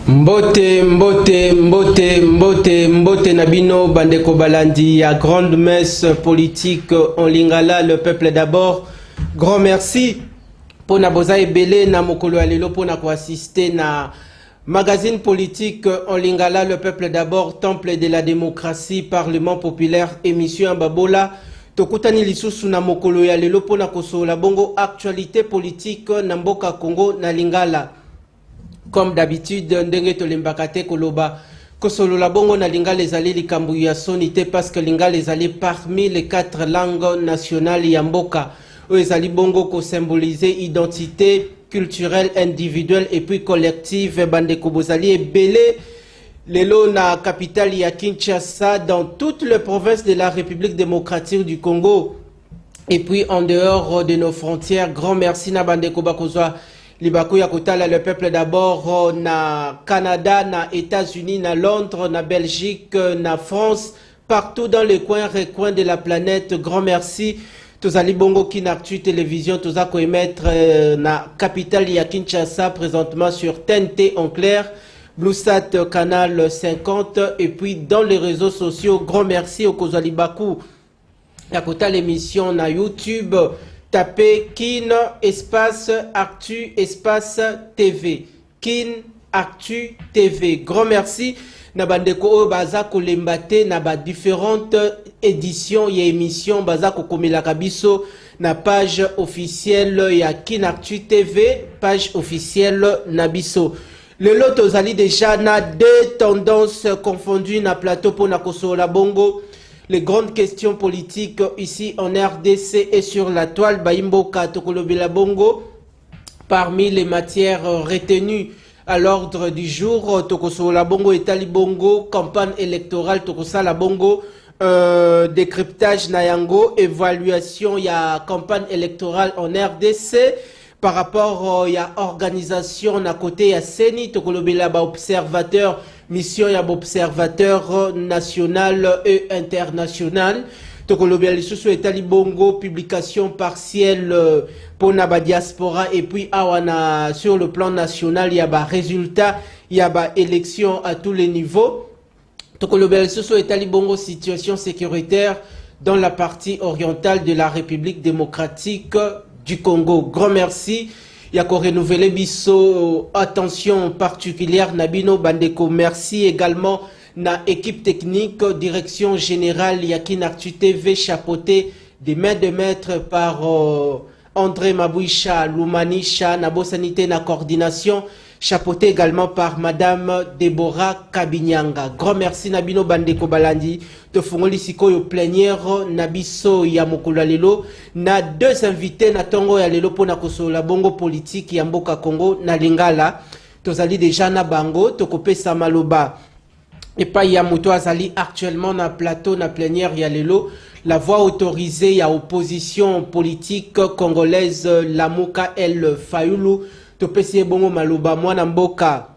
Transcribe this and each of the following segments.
Mbote, mbote, mbote, mbote, mbote Nabino, Bandeko Balandi, à grande messe politique en Lingala, le peuple d'abord. Grand merci pour Naboza Ebele, na Mokolo Alelo, pour assister na magazine politique en Lingala, le peuple d'abord, temple de la démocratie, parlement populaire, émission Babola. Tokutani lisusu na Mokolo Alelo, pour la bongo actualité politique, Namboka Congo, na Lingala. Comme d'habitude, ndenge tolembakate koloba kosolo la bongo na linga les alliés likambu ya sonité parce que linga les alliés parmi les 4 langues nationales ya mboka les alliés bongo ko symboliser identité culturelle individuelle et puis collective bandeko bozali ebele lelo na capitale ya Kinshasa dans toutes les provinces de la République démocratique du Congo et puis en dehors de nos frontières. Grand merci na bandeko bakozwa Libaku ya kotala le peuple d'abord na Canada, na États-Unis, na Londres, na Belgique, na France, partout dans les recoins de la planète. Grand merci. Tous ali bongo Kinartu télévision, tous à émettre na capitale ya Kinshasa présentement sur TNT en clair, Bluesat canal 50 et puis dans les réseaux sociaux. Grand merci au Kozali Baku. Ya kotala l'émission na YouTube. Tapez Kin espace Actu espace TV. Kin Actu TV. Grand merci. Nabandeko baza kolembate na ba différentes éditions et émissions baza kokomela kabiso na page officielle ya Kin Actu TV, page officielle Nabiso. Le lot ozali déjà na deux tendances confondues na plateau pour na kosola bongo. Les grandes questions politiques ici en RDC et sur la toile Baimboka Tokolobela Bongo. Parmi les matières retenues à l'ordre du jour, Tokosola Bongo et Talibongo, campagne électorale Tokosala Bongo, décryptage Nayango, évaluation, il y a campagne électorale en RDC. Par rapport à l'organisation à côté à Seni, Tokolobela observateur, mission y a observateur national et international. Tokolobela lisusu et Talibongo, publication partielle pour la diaspora et puis awana sur le plan national, il y a des résultats, il y a des élections à tous les niveaux. Tokolobela lisusu et Talibongo, situation sécuritaire dans la partie orientale de la République démocratique du Congo. Grand merci. Yako renouvelé biso attention particulière Nabino Bandeko. Merci également na équipe technique direction générale Yakin Actu TV chapeauté des mains de maître par André Mabouicha Loumanisha Nabo Sanité na coordination chapeauté également par Madame Deborah Kabinyanga. Grand merci Nabino Bandeko Balandi. Te fungoli sikoyo plénière Nabiso ya mokolo lelo na deux invités na tongo ya lelo pona kosola bongo politique ya mboka Congo na Lingala. Tozali déjà na bango tokopesa maloba. Et pas ya moto azali actuellement na plateau na plénière ya lelo. La voix autorisée ya opposition politique congolaise Lamuka El Fayulu. Topesi bongo maloba mwana mboka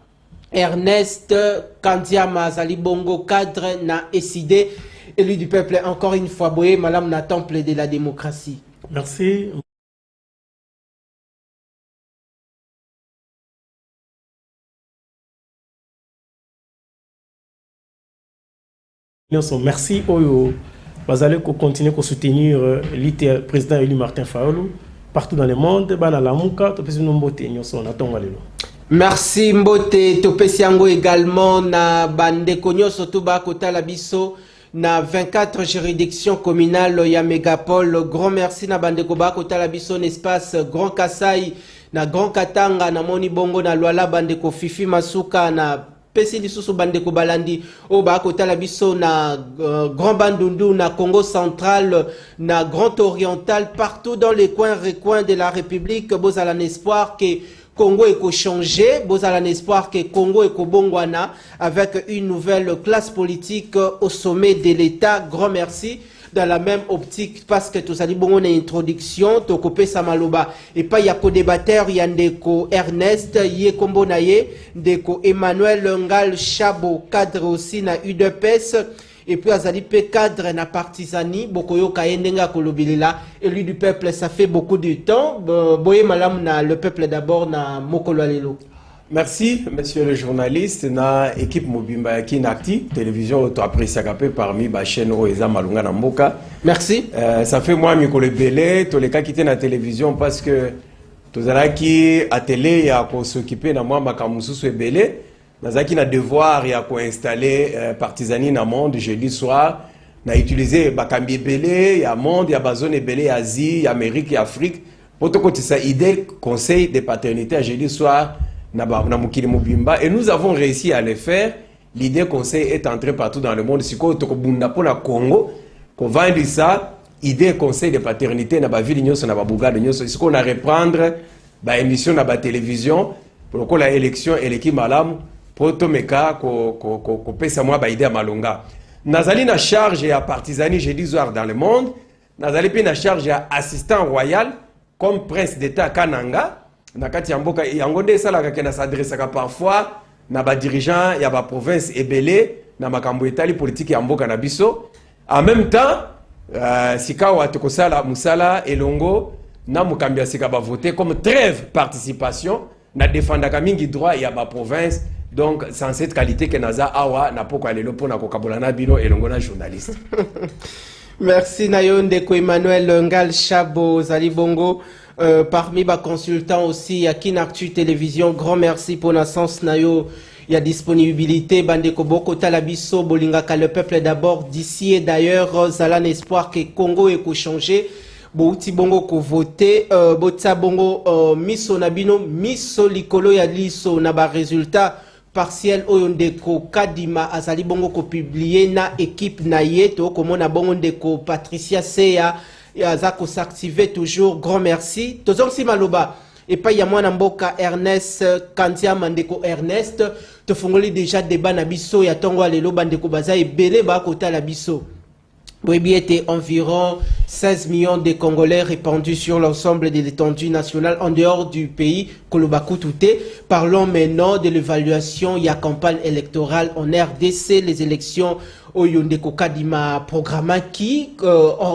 Ernest Kandiama Azali Bongo cadre na SID, élu du peuple encore une fois boye madame na temple de la démocratie. Merci. Merci Oyo. Vous allez continuer à soutenir le président élu Martin Fayulu partout dans le monde. Merci Mbote Topesiango également na bandeko nyonso to ba kotala biso na 24 juridictions communales ya mégapole. Grand merci na bandeko ba kotala biso n'espace Grand Kasai na Grand Katanga na Moni Bongo na Luala bandeko Fifi Masuka na pesi lisusu bandeko balandi o ba kotala biso na Grand Bandundu na Congo central na Grand Oriental partout dans les recoins de la République. Bozala l'espoir que Congo est changé, vous avez l'espoir que Congo est bongwana avec une nouvelle classe politique au sommet de l'État. Grand merci. Dans la même optique, parce que tout ça dit bon, on a une introduction, Tokopé Samaloba, et pas yako débatteur, Yandeko Ernest, Yekombo Naye, Ndeko Emmanuel Ngal Chabo, cadre aussi na UDPS, et puis Azali P cadre na partisani, Bokoyo Kayendenga Kolobilela, élu du peuple, ça fait beaucoup de temps. Boye Malam na le peuple d'abord na Mokolo Alelo. Merci, monsieur le journaliste. Na équipe Mobimba Kinakti, télévision auto-appréciée parmi les chaînes Oeza Malunga Namboka. Merci. Ça fait moi, Mikole Belé, tous les cas qui étaient la télévision parce que tous les qui à télé, il y a s'occuper de moi, Makamusu Belé. Nazaki na devoir ya ko installer partisani na monde jeudi soir na utiliser bakambi belé ya monde ya bazone belé Asie, Amérique et Afrique pour to kotisa idée conseil de paternité à jeudi soir na mukili mobimba et nous avons réussi à le faire. L'idée conseil est entrée partout dans le monde siko to ko bunda pour la Congo qu'on vendre ça idée conseil de paternité na ba ville nyonso na ba bugade nyonso siko na reprendre ba émission na ba télévision pour que la élection et l'équipe malamu poto meka ko pesa moi ba idée malonga nazali na charge ya partisani jeudi soir dans le monde nazali pe na charge ya assistant royal comme prince d'état Kananga na kati ya mboka yango nde salaka ke na s'adresse ka parfois na ba dirigeant ya ba province ebele na makambo etali politique ya mboka na biso en même temps sikawa tokosala musala elongo na mukambi ya sika ba voter comme trêve participation na défendaka mingi droit ya ba province. Donc, c'est en cette qualité que Naza Awa n'a pas qu'à l'élo pour na kokabolana bino et l'ongona journaliste. Merci Nayonde ko Emmanuel Ngal Chabo Zalibongo. Parmi les consultants aussi à Kinactu Télévision, grand merci pour naissance Nayo. Il y a disponibilité. Bandeko Boko Talabiso, Bolingaka, le peuple d'abord d'ici et d'ailleurs. Zalan espoir que Congo ait changé. Bouti bongo ko voté botsa bongo miso nabino miso likolo ya liso na ba résultat partiel oyo ndeko kadima azali bongo ko publier na équipe na yeto komona bongo ndeko Patricia Seya azako s'activer toujours grand merci tozong si maloba et pas ya mwana mboka Ernest Kantia Mandeko Ernest to fongoli déjà débat na biso ya tongo lelo bandeko baza ebele ba kota la biso. Webi était environ 16 millions de Congolais répandus sur l'ensemble de l'étendue nationale en dehors du pays, Kolobaku Touté. Parlons maintenant de l'évaluation et la campagne électorale en RDC, les élections au Yondeko Kadima programme qui,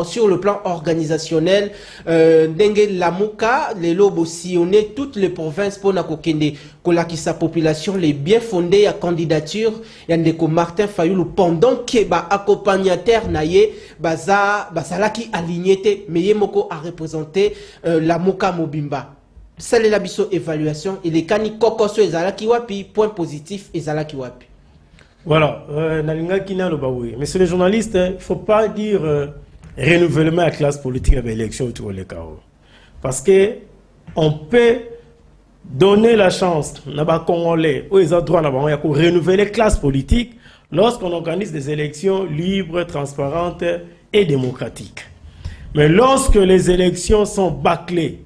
sur le plan organisationnel, Dengue Lamuka, les lobes sillonné toutes les provinces pour Nakokende, que sa population les bien fondée à candidature, Yandeko Martin Fayoulou pendant que accompagnateur naye, bazala qui aligné, mais moko a représenté Lamuka Mobimba. C'est la biso évaluation, et les cani kokoso ezalaki wapi, point positif ezalaki wapi. Voilà, monsieur le journaliste, il ne faut pas dire renouvellement à la classe politique avec l'élection autour des carreaux. Parce qu'on peut donner la chance aux Congolais, aux droits de renouveler la classe politique lorsqu'on organise des élections libres, transparentes et démocratiques. Mais lorsque les élections sont bâclées,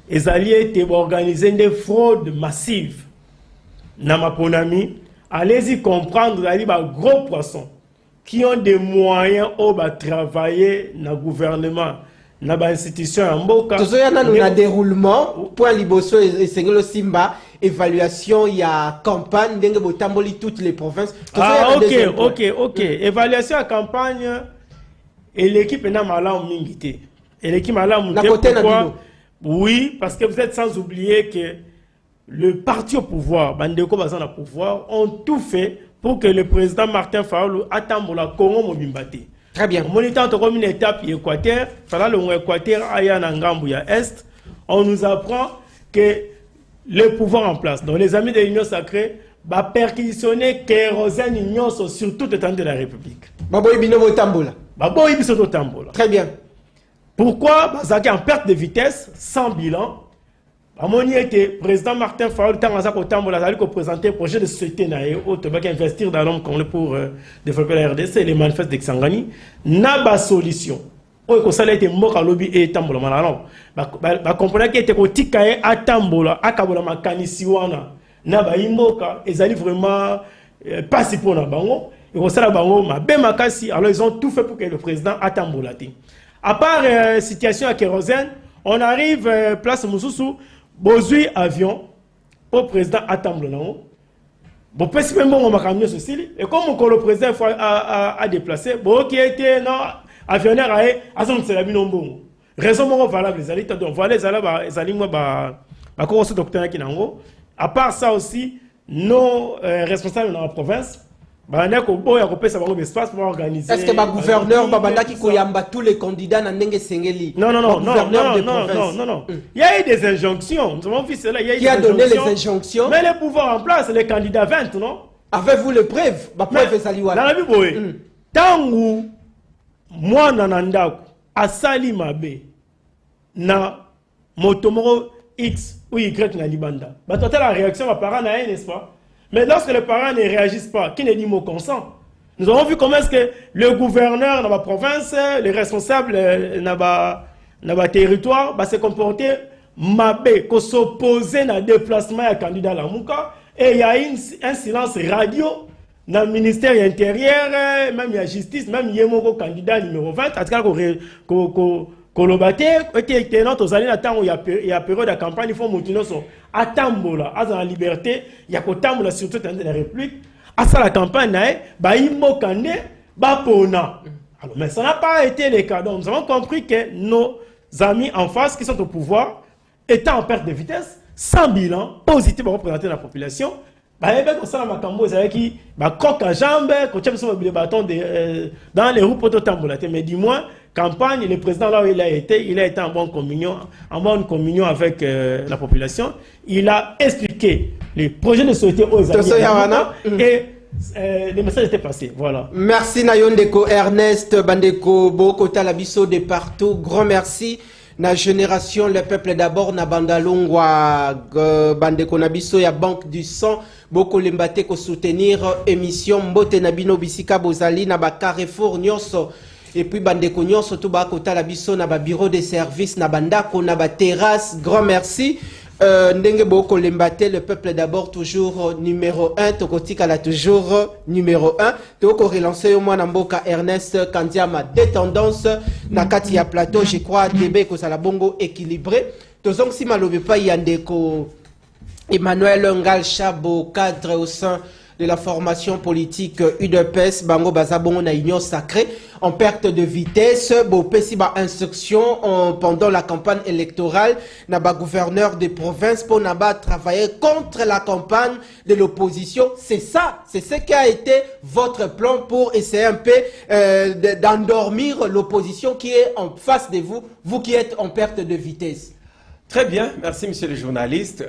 les alliés étaient organisés des fraudes massives. Namaponami, allez-y comprendre, il y a des gros poissons qui ont des moyens de travailler dans le gouvernement, dans l'institution en Mboka. Tout ça, il y a un déroulement, point liboso et Sengelo Simba, évaluation, il y a campagne, il y a toutes les provinces. Ah, ok. Évaluation à campagne, et l'équipe est malade mingité. Et l'équipe malade pourquoi? Oui, parce que vous êtes sans oublier que le parti au pouvoir, Bandeko Bazana au pouvoir, ont tout fait pour que le président Martin Fayoulou attende la Congo Mobimbate. Très bien. Monitant comme une étape Équateur, Équateur Aya Nangambouya Est, on nous apprend que le pouvoir en place, donc les amis de l'Union sacrée, va perquisitionner kérosène union sur toute l'étendue de la République. Baboy Binomo Tambola. Baboy Bisoto Tambola. Très bien. Pourquoi Bazaki en perte de vitesse, sans bilan? Amoni était président Martin Fayoulou, tant que présenter un projet de société qui investir dans l'homme pour développer la RDC, les manifestes de Xangani, n'a pas de solution. Au salaire était mort à lobby et tambola malalo. Comprenez qu'il était au tikaye à tambola, à kabola makanisiwana, n'a pas imboka, ils allaient vraiment pas si pour la bango, et au salaire bango, ma ben makasi, alors ils ont tout fait pour que le président a tambola. À part situation à kérosène, on arrive place Moussoussou. Bozui avion au président Atamble. Bon, parce que même on m'a ramené ceci. Et comme le président a déplacé, bon, qui était non avionneur à son sérabi bon. Raison valable les alliés. Donc voilà les alliés moi bah comment ce docteur qui nango À part ça aussi, nos responsables dans la province, espace pour organiser. Est-ce que le gouverneur Babandaki Koyamba tous les candidats dans Ndenge Sengeli? Non. Il y a eu des injonctions. Nous avons vu cela. Il y a eu Qui a donné les injonctions? Mais les pouvoirs en place, les candidats 20, non? Avez-vous les preuves? Ma preuve est saliwa. Dans la Bible, tangu moi nananda asali mabe na motomoro X ou Y na libanda. Bah toi la réaction va parents n'est-ce pas? Mais lorsque les parents ne réagissent pas, qui ne dit mot consent? Nous avons vu comment est-ce que le gouverneur dans ma province, les responsables dans ma territoire, se comporter mabé, qu'on s'opposait à déplacement à candidat la Mouka, et il y a un silence radio dans le ministère intérieur, même il y a justice, même il y a un candidat numéro 20, en tout cas, Kolobate, était notre allé attendre il y a période de campagne, il faut monter à Tambola, à la liberté, il y a Kotambola surtout dans la République, à ça la campagne, il mokande, pona. Alors, mais ça n'a pas été le cas. Donc, nous avons compris que nos amis en face qui sont au pouvoir étant en perte de vitesse, sans bilan positif pour représenter la population. Coq à jambe, dans les roues pour tamboulater. Mais dis-moi, campagne, le président là où il a été en bonne communion avec la population. Il a expliqué les projets de société aux amis et les messages étaient passés. Voilà. Merci Nayondeko Ernest Bandeko Bokota Labiso de partout. Grand merci. Na génération le peuple d'abord na bandalongwa bandeko nabiso ya banque du sang boko lembate ko soutenir émission mbote nabino bisika bozali na ba Carrefour nyonso et puis bandeko nyonso to ba kota la biso na ba bureau de service na bandako na ba terrasse. Grand merci. Ndenge boko lembate le peuple d'abord toujours numéro 1 tokotika la toujours numéro 1 toko relancer au moins na mboka Ernest Kandiama des tendances na kati ya plateau. Je crois débé ko sala bongo équilibré tozong si malobe pa yandeko Emmanuel Ngal Chabo cadre au sein de la formation politique UDPS Bango Bazabongo na union sacrée en perte de vitesse bo pesi ba instruction pendant la campagne électorale na ba gouverneur de province pour na ba travailler contre la campagne de l'opposition. C'est ça, c'est ce qui a été votre plan pour essayer un peu d'endormir l'opposition qui est en face de vous, vous qui êtes en perte de vitesse. Très bien, merci monsieur le journaliste.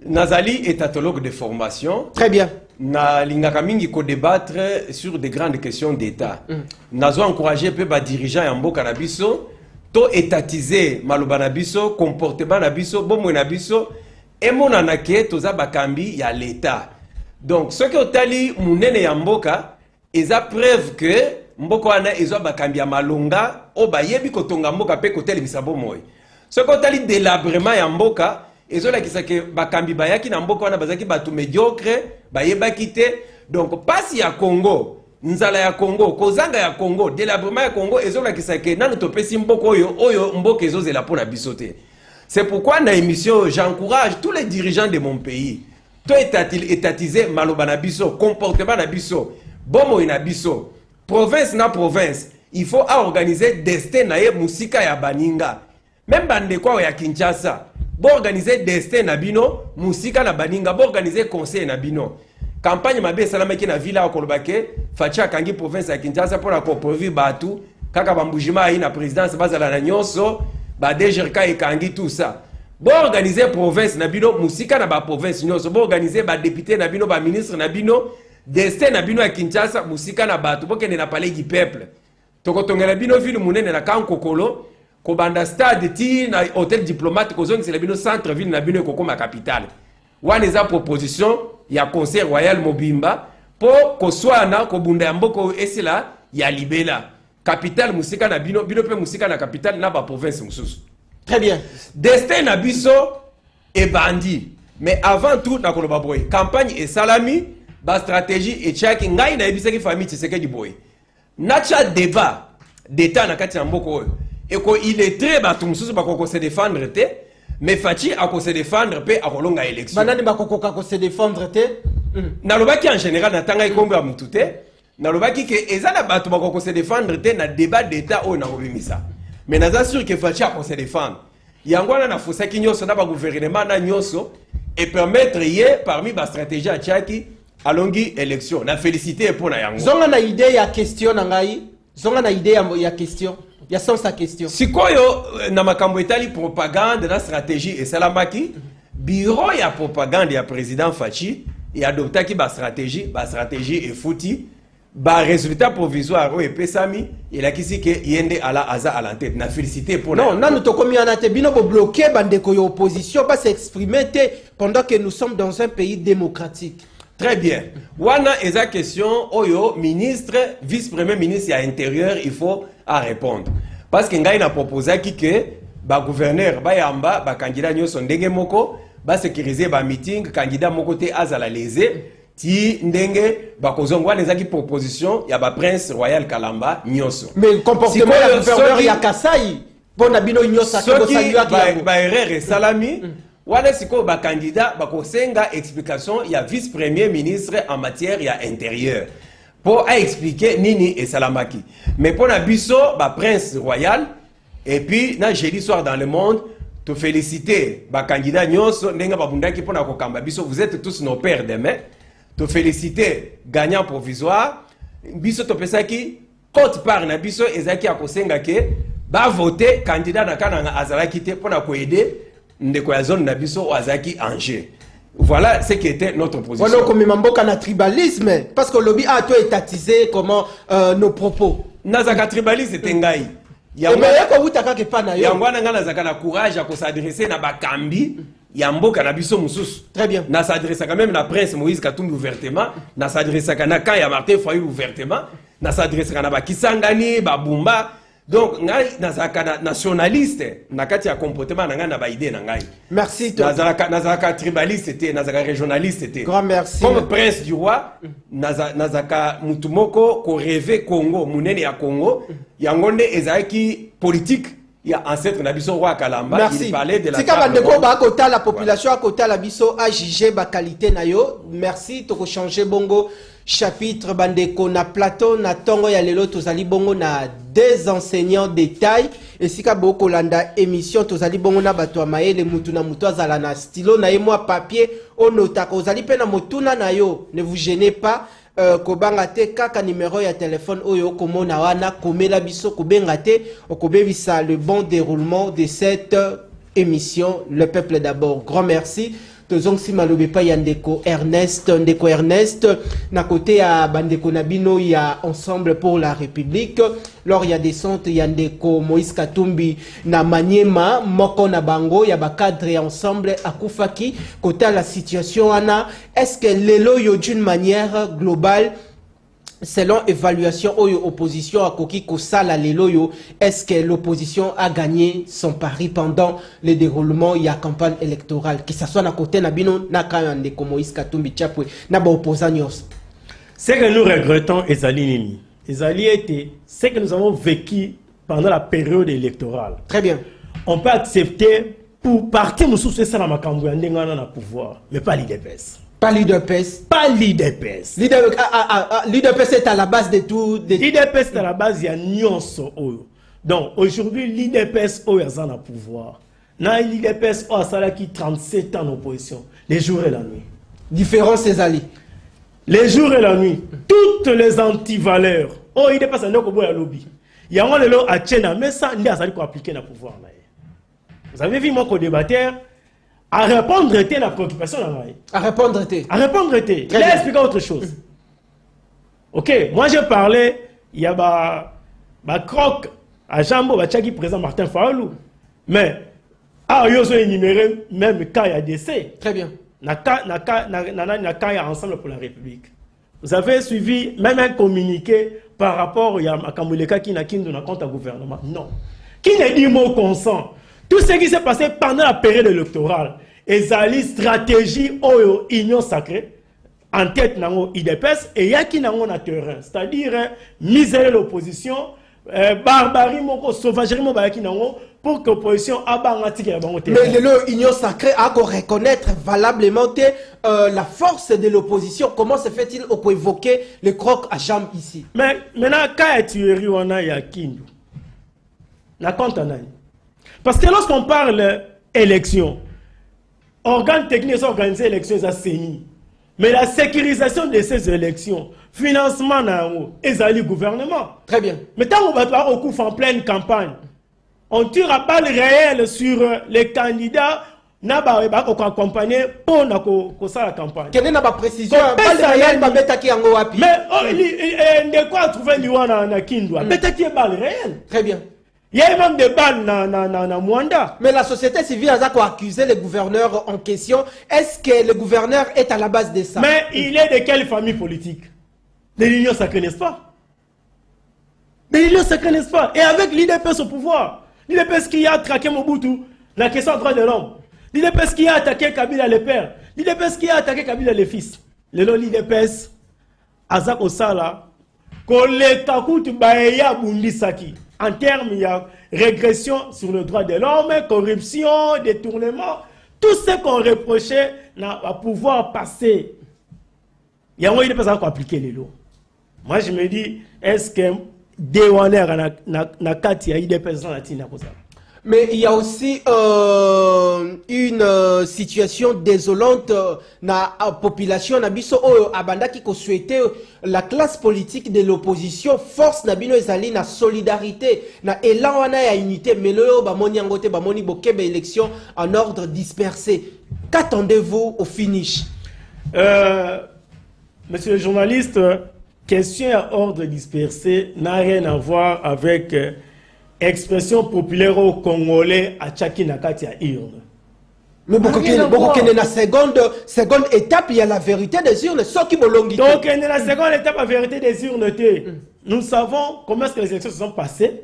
Nazali est étatologue de formation. Très bien. Na lingaka mingi ko débattre sur des grandes questions d'État. Nazo encourager peu ba dirigeants ya mboka na biso to étatiser maloba na biso, comportement na biso, bomo na biso et monana ke toza bakambi ya l'État. Donc ce que otali munene ya mboka eza preuve que mboka wana ezo bakambi ya malonga o bayebi kotonga mboka pe kotelebisa bomoy. Ce que otali délabrement ya mboka ezola kisake bakambi bayaki na mboka wana bazaki batu médiocre bayebaki te. Donc pasi ya Congo, nzala ya Congo, kozanga ya Congo, délabrement ya Congo ezola kisake nanu topesi mboka oyo mboka ezozela pona biso te. C'est pourquoi na émission j'encourage tous les dirigeants de mon pays to étatiser maloba na biso, comportement na biso, bomo na biso, province na province, il faut organiser destin na ye musika ya baninga. Même bande kwa ya Kinshasa bo organiser destin na bino musika na baninga, bo organiser conseil na bino. Campagne mabe salamaki na villa ya Kolobake facha kangi province ya Kinshasa pour la proposer batu kaka bambujima yi na présidence bazala na nyonso ba DGRK et kangi tout ça. Bo organiser province na bino musika na ba province nyonso, bo organiser ba député na bino ba ministre na bino destin na bino ya Kinshasa musika na batu bo kende na palais du peuple. Tokotongela bino ville munene na Kankokolo kobanda stade ti na hôtel diplomate kozongi c'est la bino centre ville na bino kokoma capitale. Wana eza proposition ya conseil royal Mobimba po koswana kobunda ya mboko esila ya libela capitale musika na bino pe musika na capitale na ba province mususu. Très bien. Destin na biso e bandi. Mais avant tout na koloba boy campagne et salami ba stratégie et chaki ngai na ebisaki famille Tshisekedi boy. Nacha débat d'état na kati na mboko oyo. Et qu'il est très batum sous bako se défendre te, mais Fachi a se défendre pe a kolonga élection. Banani bako se défendre te. Nalobaki en général na tanga ikombe ya mutute, nalobaki ke ezala batu bako se défendre te na débat d'état o na obimisa. Mais naza sûr que Fachi a se défendre. Yangwana na fosaki nyoso na ba gouvernement na nyoso et permettre hier parmi la stratégie à Tchaki à longue élection. Na félicité pour na yango. Zonga na idée ya question nangai. Zonga na idée ya question. Ya sens sa question. Sikoyo na makambo etali propagande na stratégie et salamaki bureau ya propagande ya président Fachi et adoptaki ba stratégie et fouti ba résultat provisoire o epesami il a kisi ke yende ala aza à l'entête. Na félicité pour non nanu tokomi anate bino bo bloquer bandeko yo opposition pas s'exprimer pendant que nous sommes dans un pays démocratique. Très bien. Wana eza question oyo ministre vice-premier ministre ya intérieur il faut à répondre parce que ngai na proposé que ba gouverneur ba yamba ba candidat nyoso ndenge moko ba sécuriser ba meeting candidat moko te azala lésé ti ndenge ba kozongwa ezaki proposition ya ba prince royal Kalamba nyoso mais comportement ya gouverneur ya Kasai bona bino nyoso ko saluwa ki ba erreur salami wala siko ba candidat ba kosenga explication ya vice premier ministre en matière ya intérieur pour expliquer nini et salamaki mais pour na biso ba prince royal et puis na jeudi soir dans le monde te féliciter ba candidat nyonso ndenga babundaki pour na kokamba biso vous êtes tous nos pères demain te féliciter gagnant provisoire biso to pesaki cote part na biso ezaki akosenga ke ba voter candidat na kana azalaki te pour na ko aider ndeko ya zone na biso azaki Angers. Voilà ce qui était notre position. Voilà comme mamboka na tribalisme parce que le lobby a tout étatisé comment nos propos. Nazaka tribalisme tengai. Yangwana ko utaka ke pana yo. Yangwana ngana zaka na courage à s'adresser na bakambi ya mboka na biso mususu. Très bien. Na s'adresser quand même na prince Moïse Katumbi ouvertement, na s'adresser kana ka ya Martin Fayulu ouvertement, na s'adresser na ba Kisangani, ba Bumba. Donc ngai nazaka nationaliste nakati ya comportement nanga na ba idée na ngai. Merci nazaka tribaliste te nazaka régionaliste te. Grand merci. Comme prince du roi nazaka mutumoko ko rêver Congo munene ya Congo yangonde ezaki politique ya ancêtre na biso roi Kalamba. Merci. Il parlait de la bandeko ba kota la population à kota la biso a jugé ba qualité na yo. Merci to ko changer bongo chapitre bandeko na plateau na tongo ya lelo tozali bongo na des enseignants détail et sika boko landa émission tozali bongo na bato maele mutu na mutu azala na stylo na moi papier onotaka ozali pe na motuna na yo ne vous gênez pas kobanga te kaka numéro ya téléphone oyo komona wana komela biso kobenga te okobebisa le bon déroulement de cette émission le peuple d'abord. Grand merci. Tozong si malobe pa ya ndeko Ernest na côté ya bandeko nabino ya Ensemble pour la République lors ya descente ya ndeko Moïse Katumbi na Maniema moko na bango ya ba cadre ensemble akufaki côté la situation ana est-ce que lelo yo d'une manière globale selon évaluation oyo opposition à Koki Kosala Leloyo, est-ce que l'opposition a gagné son pari pendant le déroulement de la campagne électorale, que ce soit na côté Nabino, na Kayande, comme Moïse Katumbi Tchapwe, na ba opposant. Ce que nous regrettons, Ezali était ce que nous avons vécu pendant la période électorale. Très bien. On peut accepter pour partir nous soucier ça dans ma campagne, on a pouvoir, mais pas l'IDPS. Pas l'IDPS. Pas l'IDPS. L'IDPS est à la base de tout. L'IDPS est à la base, il y a nuance. Donc aujourd'hui, l'IDPS est à la pouvoir. L'IDPS est qui 37 ans en opposition, les jours et la nuit. Différence ces alliés. Les jours et la nuit, toutes les antivaleurs. Oh, il dépasse un lobby. Il y a un lelo à Tchena, mais ça, il y a un appliquer le pouvoir. Vous avez vu, moi, qu'au débatteur, à répondre à la préoccupation. À répondre à répondre il a expliqué autre chose. Ok, moi j'ai parlé, il y a ma croque à Jambo, qui présente Martin Fayulu. Mais, il y a énuméré même quand il y a décès. Très bien. Quand il y a Ensemble pour la République. Vous avez suivi même un communiqué par rapport à Kamuleka qui n'a compte à gouvernement. Non. Qui n'a dit mot consent. Tout ce qui s'est passé pendant la période électorale, ezali stratégie oyo union sacrée en tête nango IDPS et yaki nango na terrain, c'est-à-dire miser l'opposition, barbarie moko sauvagerie mo bayaki nango pour que l'opposition abangati ya bango terrain. Mais l'union sacrée a qu'on reconnaître valablement la force de l'opposition. Comment se fait-il pour évoquer le croc à jambes ici? Mais maintenant quand tuerie on a ya Kindu. Na compte nani? Parce que lorsqu'on parle élection, organes techniques organisés élections à CENI. Mais la sécurisation de ces élections, financement et le gouvernement. Très bien. Mais tant qu'on va en pleine campagne, on tire à balles réelles sur les candidats n'a pas accompagné pour la campagne. Quelle est la précision? Mais de quoi trouver l'Iwana Kindwa? Peut-être qu'il y a balles réelles. Très bien. Il y a même des balles dans Mwanda. Mais la société civile a accusé le gouverneur en question. Est-ce que le gouverneur est à la base de ça? Mais il est de quelle famille politique? De l'Union sacrée, n'est-ce pas? De l'Union sacrée, n'est-ce pas? Et avec l'IDPS au pouvoir. L'IDPS qui a traqué Mobutu, la question des droits de l'homme. L'IDPS qui a attaqué Kabila le père. L'IDPS qui a attaqué Kabila le fils. L'IDPS, Azak Osala, Koleka Kutu Baeya Bundisaki. En termes de régression sur le droit de l'homme, corruption, détournement, tout ce qu'on reprochait n'a pas pouvoir passer. Il y a moyen de pas appliquer les lois. Moi je me dis, est-ce que Dewaner na kati ya IDPS na tina comme ça? Mais il y a aussi une situation désolante na population na biso abanda qui souhaitait la classe politique de l'opposition force na bino ezali na solidarité na élan wana ya unité mais le bamoni ngote bamoni bokebe élection en ordre dispersé. Qu'attendez-vous au finish? Monsieur le journaliste, question à ordre dispersé n'a rien à voir avec expression populaire au Congolais à Tchaki Nakati à urne. Mais beaucoup de la seconde étape, il y a la vérité des urnes, ce qui me longuit. Donc, la seconde étape, la vérité des urnes, nous savons comment est-ce que les élections se sont passées.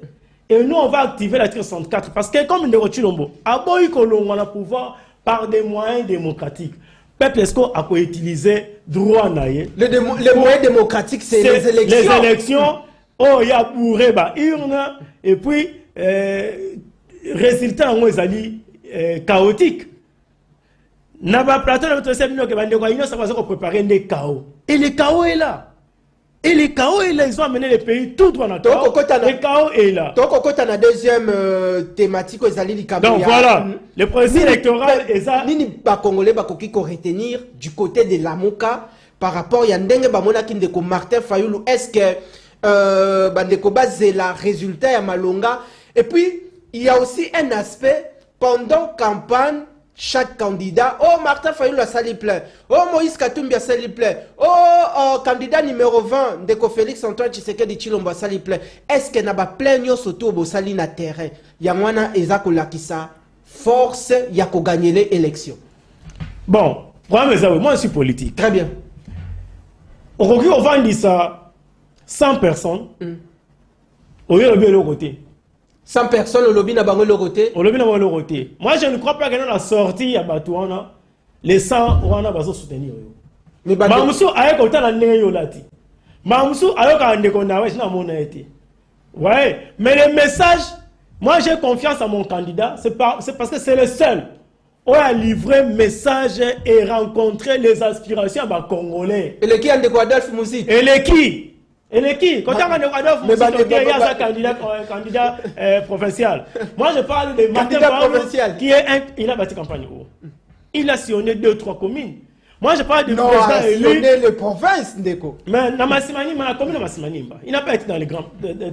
Et nous, on va activer l'article 64. Parce que comme Ndeko Chilombo, Aboy Kolongo, on a pouvoir par des moyens démocratiques. Peuple Esco a utilisé droit naïe. Les moyens démocratiques, c'est les élections. Les élections, oh, il y a bourré, urne, et puis, résultat, on est chaotique. Naba plateau de notre séminaire que Bandeko Aïno, ça va se préparer des chaos. Et le chaos est là. Et le chaos est là. Ils ont amené le pays tout droit dans le chaos. Le chaos est là. Donc, on a la deuxième thématique. Donc, voilà. Le processus électoral est ça. Nini ba Congolais ba koki ko retenir du côté de Lamuka par rapport à Ndenge Bamona Kindeko Martin Fayoulou. Est-ce que Bandeko Bazé la résultat ya Malonga? Et puis, il y a aussi un aspect pendant campagne. Chaque candidat, oh Martin Fayoulou a sali plein, oh Moïse Katumbi a sali plein, oh candidat numéro 20, Ndeko Félix Antoine Tshisekedi Tshilombo a sali plein. Est-ce que n'a pas plein yo soto bo sali na terrain? Yamwana ezako lakisa force yako gagner les élections. Bon, moi je suis politique. Très bien. On va dire ça 100 personnes. Au lieu de l'autre côté. 100 personnes au lobby n'a pas le côté. Au lobby n'a pas le côté. Moi, je ne crois pas que dans la sortie à Batouana, les 100 on va soutenir. Mais Mamoussou a écouté la néolati. Mamoussou a écouté la néolati. Ouais, mais le message, moi j'ai confiance à mon candidat, c'est parce que c'est le seul. On a livré un message et rencontré les aspirations des Congolais. Et le qui a de Adolphe Moussi? Et le qui? Et les qui? Quand on a Adolphe Moussi, il y a un candidat provincial. Moi, je parle de Martin provincial qui est il a bâti campagne. Il a sillonné 2-3 communes. Moi, je parle de président élu. Non, les provinces, Ndeko. Mais dans Massimanimba, la commune de Massimanimba, il n'a pas été dans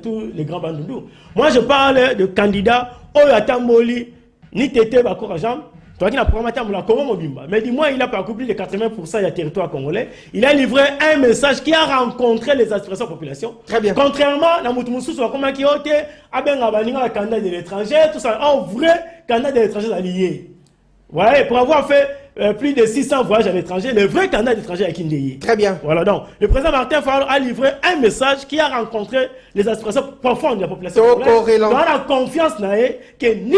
tous les grands bandoudous. Moi, je parle de candidats Oyatamboli, Nitete Bakourajam. Toi qui n'as pas la Congo Mobimba. Mais dis-moi, il a parcouru plus de 80% du territoire congolais. Il a livré un message qui a rencontré les aspirations de la population. Très bien. Contrairement à Moutoussou, comment qui a été, un candidat de l'étranger, tout ça, un vrai candidat de l'étranger allié. Ouais, pour avoir fait plus de 600 voyages à l'étranger, le vrai candidat de l'étranger est Kindeye. Très bien. Voilà, donc, le président Martin Fayoulou a livré un message qui a rencontré les aspirations profondes de la population. On a la confiance que ni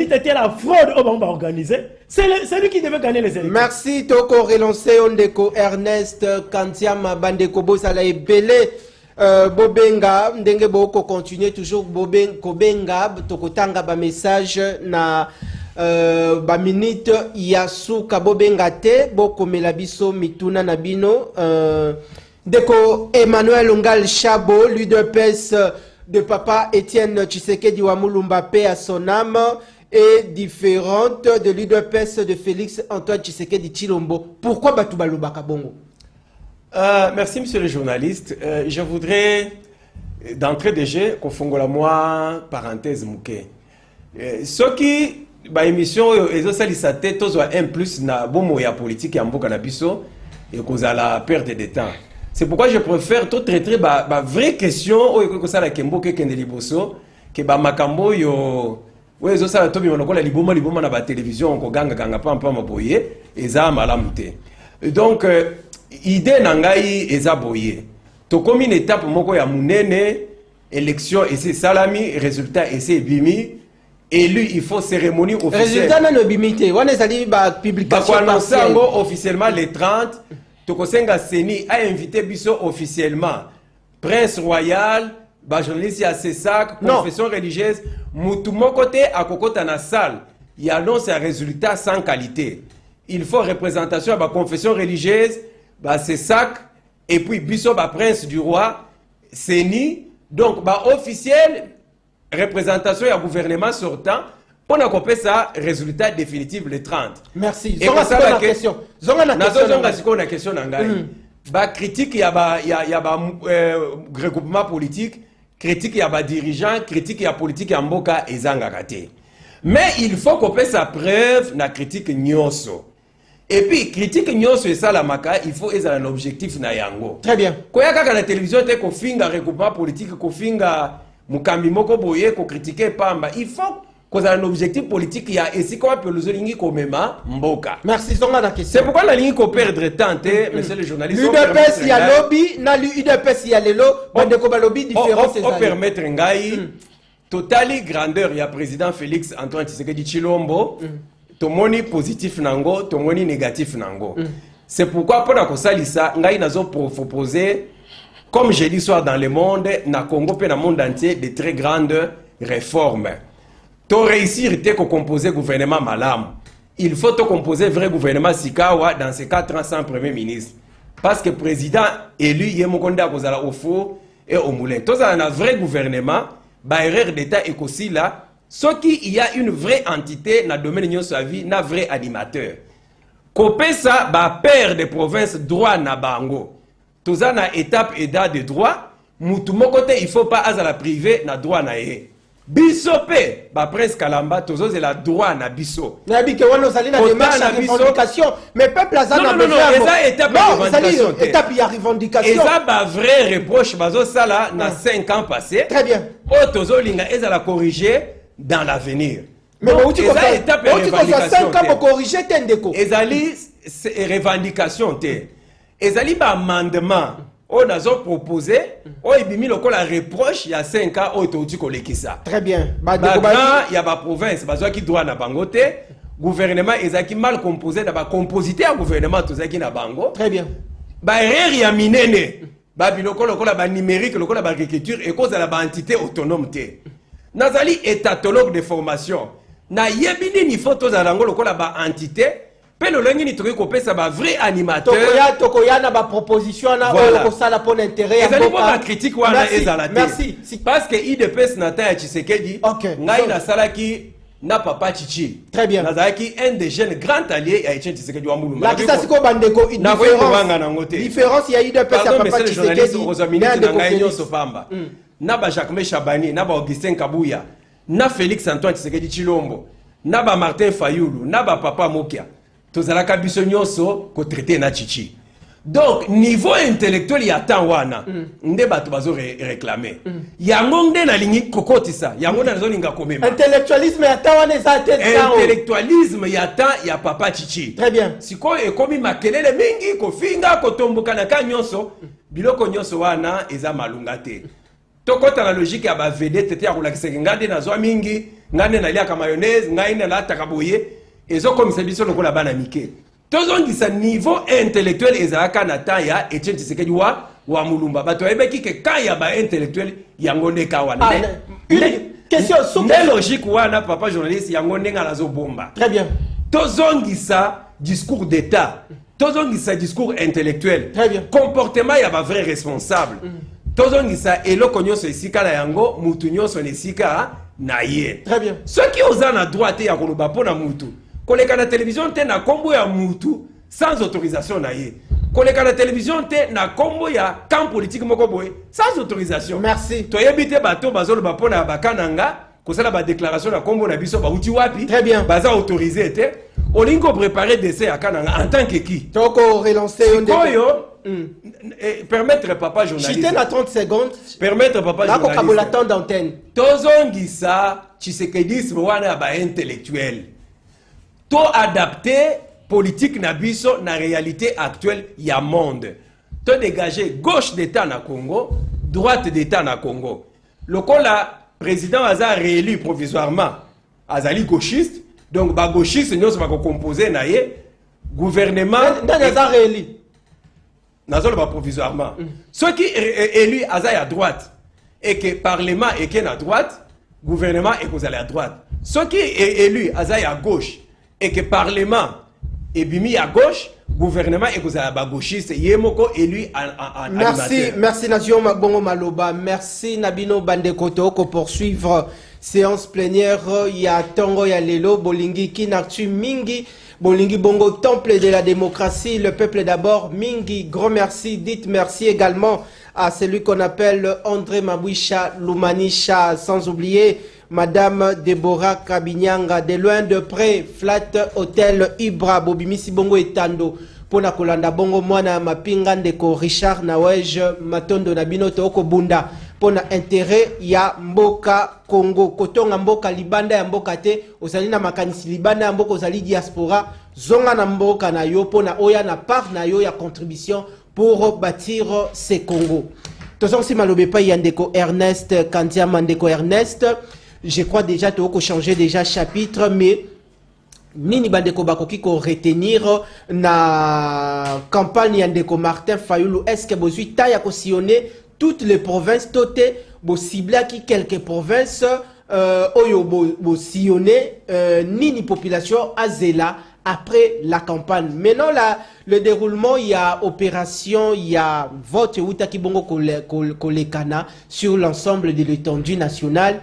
était la fraude au Bamba organisé. C'est lui qui devait gagner les élections. Merci Toko relancé Ondeko Ernest Kantiama Bandeko Bosala et Belé Bobenga ndenge boko continuer toujours Bobenga Toko tanga ba message na ba minute Yasuka Bobenga te boko melabiso mituna nabino Deko Emmanuel Ongal Chabo l'UDPS de papa Étienne Tshisekedi Wamulumba paix à son âme est différente de l'UDPS de Félix Antoine Tshisekedi Tshilombo. Pourquoi Batouba Lobaka Bongo? Merci, monsieur le journaliste. Je voudrais, d'entrée de jeu, qu'on fongola moi, parenthèse mouké. Ce qui, bah, émission, et ça, ça tête, tous un plus, na bon moyen politique, en mboka na biso, et cause à la perte de temps. C'est pourquoi je préfère tout traiter, bah, vraie question, ou que ça, la kembo, que kende liboso, que bah, makambo, yo, ouais, ça, la tobi, on a la liboma na ba télévision, on ganga, pam, boye, et ça, malamute. Donc, idée nangai eza boye to comme une étape moko ya munene élection et c'est salami résultat et c'est bimi élu il faut cérémonie officielle résultat na no bimité wana ezali ba publication partielle officiellement les 30 to kosenga seni a invité biso officiellement prince royal ba journaliste ya CESAC confession religieuse mutu moko te akokota na salle il annonce un résultat sans qualité il faut représentation ba confession religieuse bah c'est sac et puis biso bah prince du roi Seni donc bah officiel représentation du gouvernement sortant pour n'accomplir ça résultat définitif le 30. Merci. Et Zonga la question. Zonga la question nangai. Bah critique y a bah regroupement politique, critique y a bah dirigeant, critique y a politique ya mboka ezanga raté. Mais il faut qu'on fasse sa preuve na critique nyonso. Et puis, critique nyonso et ça la maka, il faut être un objectif na yango. Très bien. Quand il y a la télévision, te ko finga regroupement politique, ko finga mukambi moko boye, ko critiquer pamba. Il faut qu'on ait un objectif politique. Il y a ici quoi peut le lingi ko mema mboka. Merci. Zonga la question. C'est pourquoi la ligne ko perdre temps, monsieur le journaliste. L'UDPS y a lobby, na l'UDPS y a lelo, bande ko ba lobby différent c'est ça. On permettre ngai totali grandeur, il y a président Félix Antoine Tshisekedi Tshilombo. Tomoni positif nango, tomoni négatif nango. C'est pourquoi pour la ça, ngai nazo proposer, comme j'ai dit soir dans le monde, na Congo pe na monde entier, de très grandes réformes. To réussir te ko composer gouvernement malam. Il faut te composer vrai gouvernement sikawa dans ces 4 ans sans premier ministre. Parce que président élu yemokonda kozala au faux et au moulin. To za na vrai gouvernement, ba erreur d'état et aussi là. Ce qui y a une vraie entité dans le domaine de sa vie, un vrai animateur. Copé ça, bah père de province droit na bango. Tout ça na étape et date de droit. Moutou mon côté, il faut pas à la privé na droit na ye. Bisopé, bah prince Kalamba, tout ça c'est la droit na biso. Nabi que wano sali na démarche à revendication, mais peuple a non, ça étape de revendication. Étape y a revendication. Et ça bah vrai reproche, bazo ça là na 5 ans passés. Très bien. Oh tozo linga et ça la corriger dans l'avenir. Mais vous dites que ça 5 ans pour corriger Tendeko. Ezali revendication te. Ezali ba amendement on a proposé, on a mis le reproche il y a 5 ans on a dit ça. Très bien. Il y a ba province, bazo qui doit na bango te. Gouvernement ezaki mal composé na ba compositeur gouvernement tout ça qui na bango. Très bien. Ba erreur ya minene. Ba biloko lokola ba numérique lokola ba architecture et cause la ba entité autonome te. Nazali étatologue de formation. Na yebini ni photo za rango lokola ba entité. Pe lo lengi ni toki kopesa ba vrai animateur. Tokoya na ba proposition na o sala pour l'intérêt ya boka. Ezali ba critique wana ezala te. Merci. Parce que IDPS nata ya Tshisekedi. Ngai na salaki na papa Chichi. Très bien. Nazaki un des jeunes grands alliés ya Etienne Tshisekedi wa Mulumba. La kisa siko bandeko différence ya IDPS ya papa Tshisekedi. Na ba Jacques Chabani, na ba Augustin Kabuya, na Félix Antoine Tshisekedi Tshilombo, na ba Martin Fayulu, na ba Papa Mokia. Tozalaka biso nyonso ko traiter na Chichi. Donc niveau intellectuel ya wana, nde bato bazo réclamer. Yango nde na lingi kokotisa, yango na zolinga komema. Intellectualisme ya wana za tête ça. Intellectualisme ya papa Chichi. Très bien. Siko ekomi makelele mingi ko finga ko tomboka na ka nyonso, biloko nyonso wana eza malunga te. Tokota la logique ya ba vedette te ya kolakisa ngande na zwa mingi ngande na lia ka mayonnaise ngai na la takaboye ezo komisa biso lokola bana mike tozongisa niveau intellectuel ezalaka na temps ya Etienne Tshisekedi wa Mulumba bato ebeki ke ka ya ba intellectuel yango nde ka wana question souple logique wana papa journaliste yango ndenga nazo bomba. Très bien. Tozongisa discours d'état tozongisa discours intellectuel. Très bien. Comportement ya ba vrai responsable tozongisa eloko nyonso esika na yango mutu nyonso nesika na ye. Très bien. Ceux qui osent na droite ya koloba pona mutu. Koleka na télévision te na kombo ya mutu sans autorisation na ye. Koleka na télévision te na kombo ya camp politique moko boye sans autorisation. Merci. Toyebi te bato bazolo ba pona bakananga kosala ba déclaration na kombo na biso ba uti wapi. Très bien. Baza autorisé te. Olingo préparer décès à kananga en tant que qui? Toko relancer Koyo permettre papa journaliste. Chité na 30 secondes. Permettre papa Nako journaliste. kabola temps d'antenne. Tozongisa Tshisekedisme wana ba intellectuel. To adapter politique na biso na réalité actuelle ya monde. To dégager gauche d'État na Congo, droite d'État na Congo. Lokola président aza réélu provisoirement, azali gauchiste, donc ba gauchiste nyonso ba composer na ye gouvernement Dans les réélu. Nazolo ba provisoirement. Ceux qui élu aza à droite et que parlement est qu'à droite, gouvernement est qu'aux à droite. Ceux qui est élu aza à gauche et que parlement est bimi à gauche, gouvernement est qu'aux à gauchiste, yemoko élu en Merci, merci Nation Bongo Maloba, merci Nabino Bandekoto ko poursuivre séance plénière ya Tongo ya Lelo Bolingi Kinaktu Mingi Bolingi Bongo temple de la démocratie, le peuple d'abord Mingi, grand merci, dites merci également à celui qu'on appelle André Mabouisha Lumanisha, sans oublier Madame Deborah Kabinyanga, de loin de près, Flat Hotel Ibra, Bobimisi Bongo et Tando, Pona Kolanda Bongo Mwana Mapinga Ndeko Richard Nawej, Matondo Nabino Toko Bunda, Pona intérêt ya Mboka Congo, Kotonga Mboka Libanda ya Mboka te, Ozali na makanisi Libanda ya Mboka Ozali diaspora, Zonga na Mboka na yo, Pona Oya na part na yo ya contribution pour bâtir ces Congo. Toson si malobe pa Yandeko Ernest, Kandia Mandeko Ernest, je crois déjà tu as changé déjà chapitre, mais nini bandeko bakoki ko retenir na campagne Yandeko Martin Fayulu, est-ce que bozui ta ya ko sillonner toutes les provinces toté bo cibla qui quelques provinces oyo bo sillonner nini population azela après la campagne. Maintenant, le déroulement, il y a opération, il y a vote Outaki Bongo Kolekana sur l'ensemble de l'étendue nationale.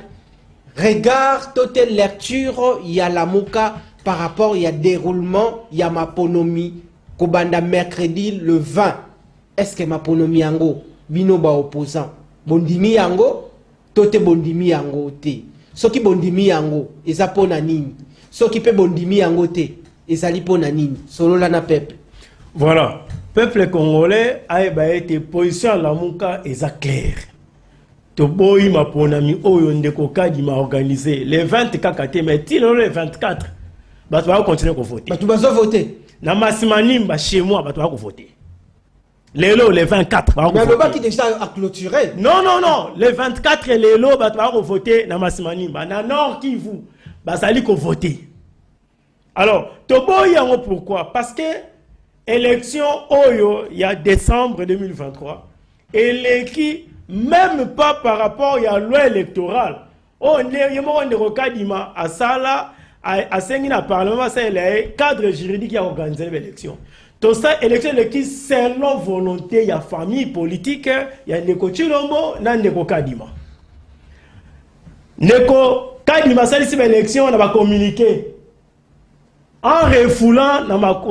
Regard, totale lecture, il y a la Mouka par rapport, il y a déroulement, il y a Maponomi, Kobanda mercredi le 20. Est-ce que Maponomi Yango, Binoba opposant, Bondimi Yango, Tote Bondimi Yango te. Soki Bondimi Yango, Ezapona Nini. Soki pe Bondimi Yango te. Ezali pona nini solo la na peuple. Voilà, peuple congolais a été position la muka eza clair. To boyi ma ponami oyo ndeko kadi ma organisé les 20 kakate mais tino les 24 ba tu vas continuer ko voter. Ba tu vas voter. Na masimanimba chez moi ba tu vas ko voter. Lelo les 24 ba ko voter. Mais le qui déjà a clôturé. Non non non, les 24 et lelo ba tu vas ko voter na masimanimba na Nord Kivu ba sali ko voter. Alors, Toboy yango pourquoi? Parce que élection Oyo, il y a décembre 2023, et qui même pas par rapport à la loi électorale. On est recadima à Sala, à Sengina Parlement, c'est le cadre juridique qui a organisé l'élection. Tout ça, élection qui selon volonté, il y a famille politique, il y a Neko Chilombo, il y a Neko Kadima. Neko Kadima, c'est l'élection, on va communiquer. En refoulant dans ma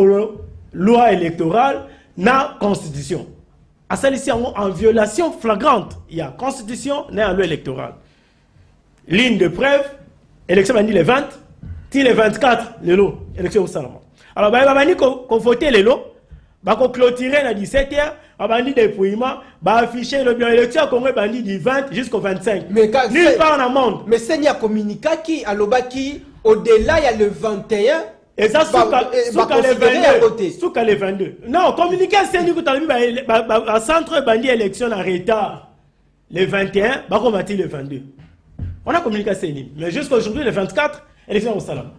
loi électorale, na constitution. À celle-ci, en violation flagrante, il y a constitution, na loi électorale. Ligne de preuve, élection va dire les 20, les 24, les lots, élection au Salomon. Alors, il va dire qu'on vote les lots, qu'on clôturer à 17h, on va dire dépouillement, on va afficher l'élection au Congo, on va dire du 20 jusqu'au 25. Mais nulle part dans le monde. Mais c'est n'y a communiqué qui, à l'Obaki, au-delà, il y a le 21. Et ça, sous les 22. Non, communiquer, c'est nous qui avons centre bandit élection en retard. Les 21, bah, on va dire les 22. On a communiqué, c'est nous. Mais jusqu'à aujourd'hui, les 24, élection au Salam.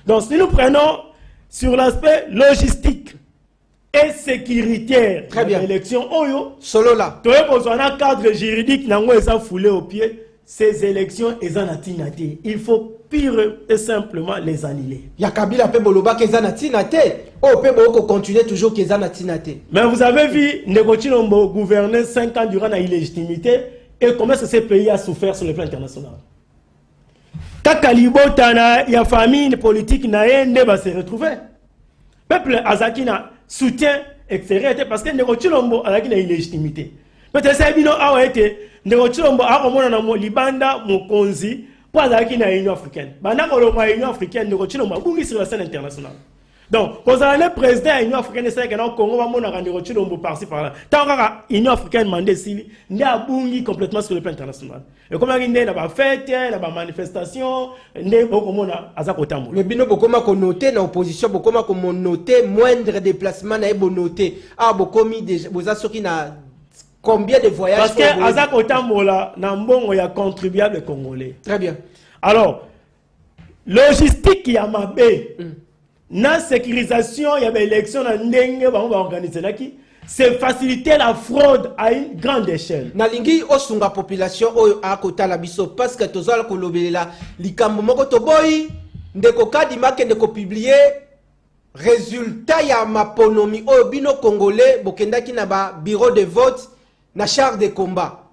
Donc, si nous prenons sur l'aspect logistique et sécuritaire de l'élection, solo là. Tu as besoin d'un cadre juridique, n'a foulé au pied. Ces élections, il faut pire et simplement les annuler. Yakabila pe boloba kezanatinate. Oh pe boko continuer toujours kezanatinate. Mais vous avez vu Ndeko Chilombo gouverner 5 ans durant la illégitimité et comment ce pays a souffert sur le plan international. kaka libota na ya famille politique na yende ba se retrouver. Peuple azaki na soutien extérieur parce que Ndeko Tshilombo azaki na illégitimité. Peut-être c'est bino awa été Ndeko Tshilombo a komona na mo libanda mokonzi pour azaki na Union africaine. Bana ko lo Union africaine Ndeko Tshilombo bungi sur la scène internationale. Donc, quand on a le président de l'Union africaine, c'est que le Congo va monter par-ci par-là. Tant que l'Union africaine m'a dit, il a bougé complètement sur le plan international. Et comme il y a des fêtes, il y a des manifestations, il y a beaucoup de choses. Mais bino bokoma ko noter na opposition bokoma ko noter moindre déplacement na ebo noter. Ah bokomi déjà boza soki na combien de voyages parce que Azak Otambola na mbongo ya contribuable congolais. Très bien. Alors, logistique ya mabé. Na sécurisation, il y avait élection dans Ndenge, on va organiser là qui c'est faciliter la fraude à une grande échelle. Nalingi osunga population oyo akota la biso parce que tozala ko lobelela likambo moko to boy ndeko kadima ke ndeko publier résultat ya maponomi oyo bino congolais bokendaki na ba bureau de vote na char de combat.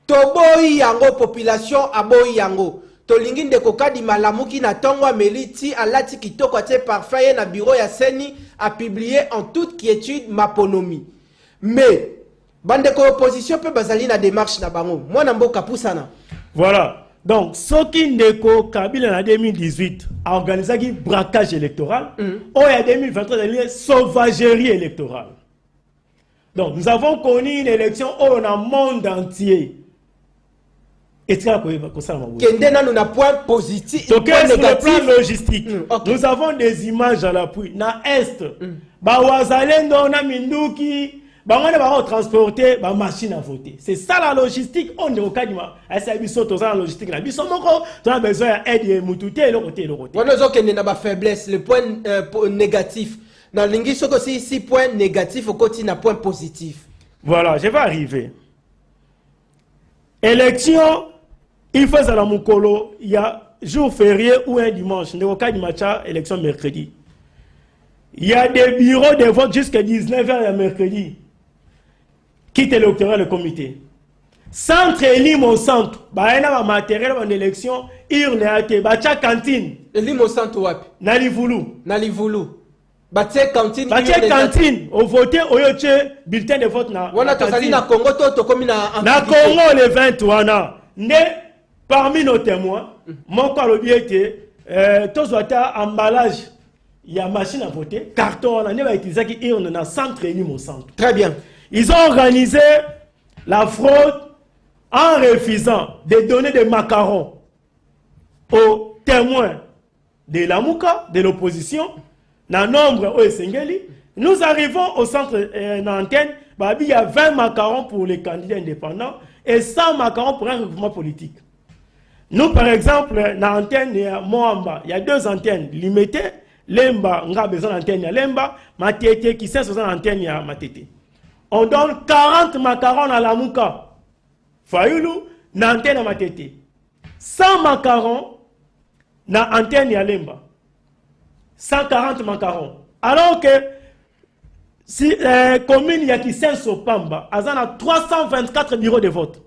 To boy yango population aboy yango. Tolingi ndeko kadima lamuki na tongo meliti alati kitoko ate parfait na bureau ya seni a publié en toute quiétude maponomi. Mais bandeko opposition peut bazali na démarche na bango. Moi na mboka pusana. Voilà. Donc soki ndeko Kabila na 2018 a organisé un braquage électoral, ou en 2023 il y a sauvagerie électorale. Donc nous avons connu une élection dans le monde entier. Nous na point positif. Donc, sur le plan logistique, okay. Nous avons des images à l'appui. Na Est, Bawazalendo, na Minduki, on transporter ma machine à voter. C'est ça la logistique. On est au cas de ma. La logistique. On a besoin d'aide et moutouté et le côté. On a une faiblesse, le point négatif. Dans l'Ingiso, c'est point négatif, au côté d'un point positif. Voilà, je vais arriver. Élection. Il faut à la Moukolo, il y a jour férié ou un dimanche. Dans le cas du match, élection mercredi. Il y a des bureaux de vote jusqu'à 19h mercredi. Quitte l'électorat, le comité. Centre élim au centre. Il y a un matériel en élection. Urne à te. Bacha cantine. Élim au centre wap. Nali voulou. Nali voulou. Bacha cantine. Bacha cantine. Au voter, au yoche, bulletin de vote na. Wana tozali na Congo, to komi na. Na Congo, le 21. Parmi nos témoins, mon colobi était tous emballage, il y a machine à voter, carton, on a utilisé qui on a centre et au centre. Très bien. Ils ont organisé la fraude en refusant de donner des macarons aux témoins de la Mouka, de l'opposition, dans le nombre au Sengeli. Nous arrivons au centre d'antenne, il y a 20 macarons pour les candidats indépendants et 100 macarons pour un regroupement politique. Nous, par exemple, dans l'antenne, il y a Moamba, il y a 2 antennes limitées. Lemba, on a besoin d'antenne, il y a Lemba, Matete, qui sait sur l'antenne, il y a Matete. On donne 40 macarons à la Mouka. Fayoulou, dans l'antenne, à Matete. 100 macarons, dans l'antenne, il y a Lemba. 140 macarons. Alors que, si commune, il y a qui sait sur Pamba, il y a 324 bureaux de vote.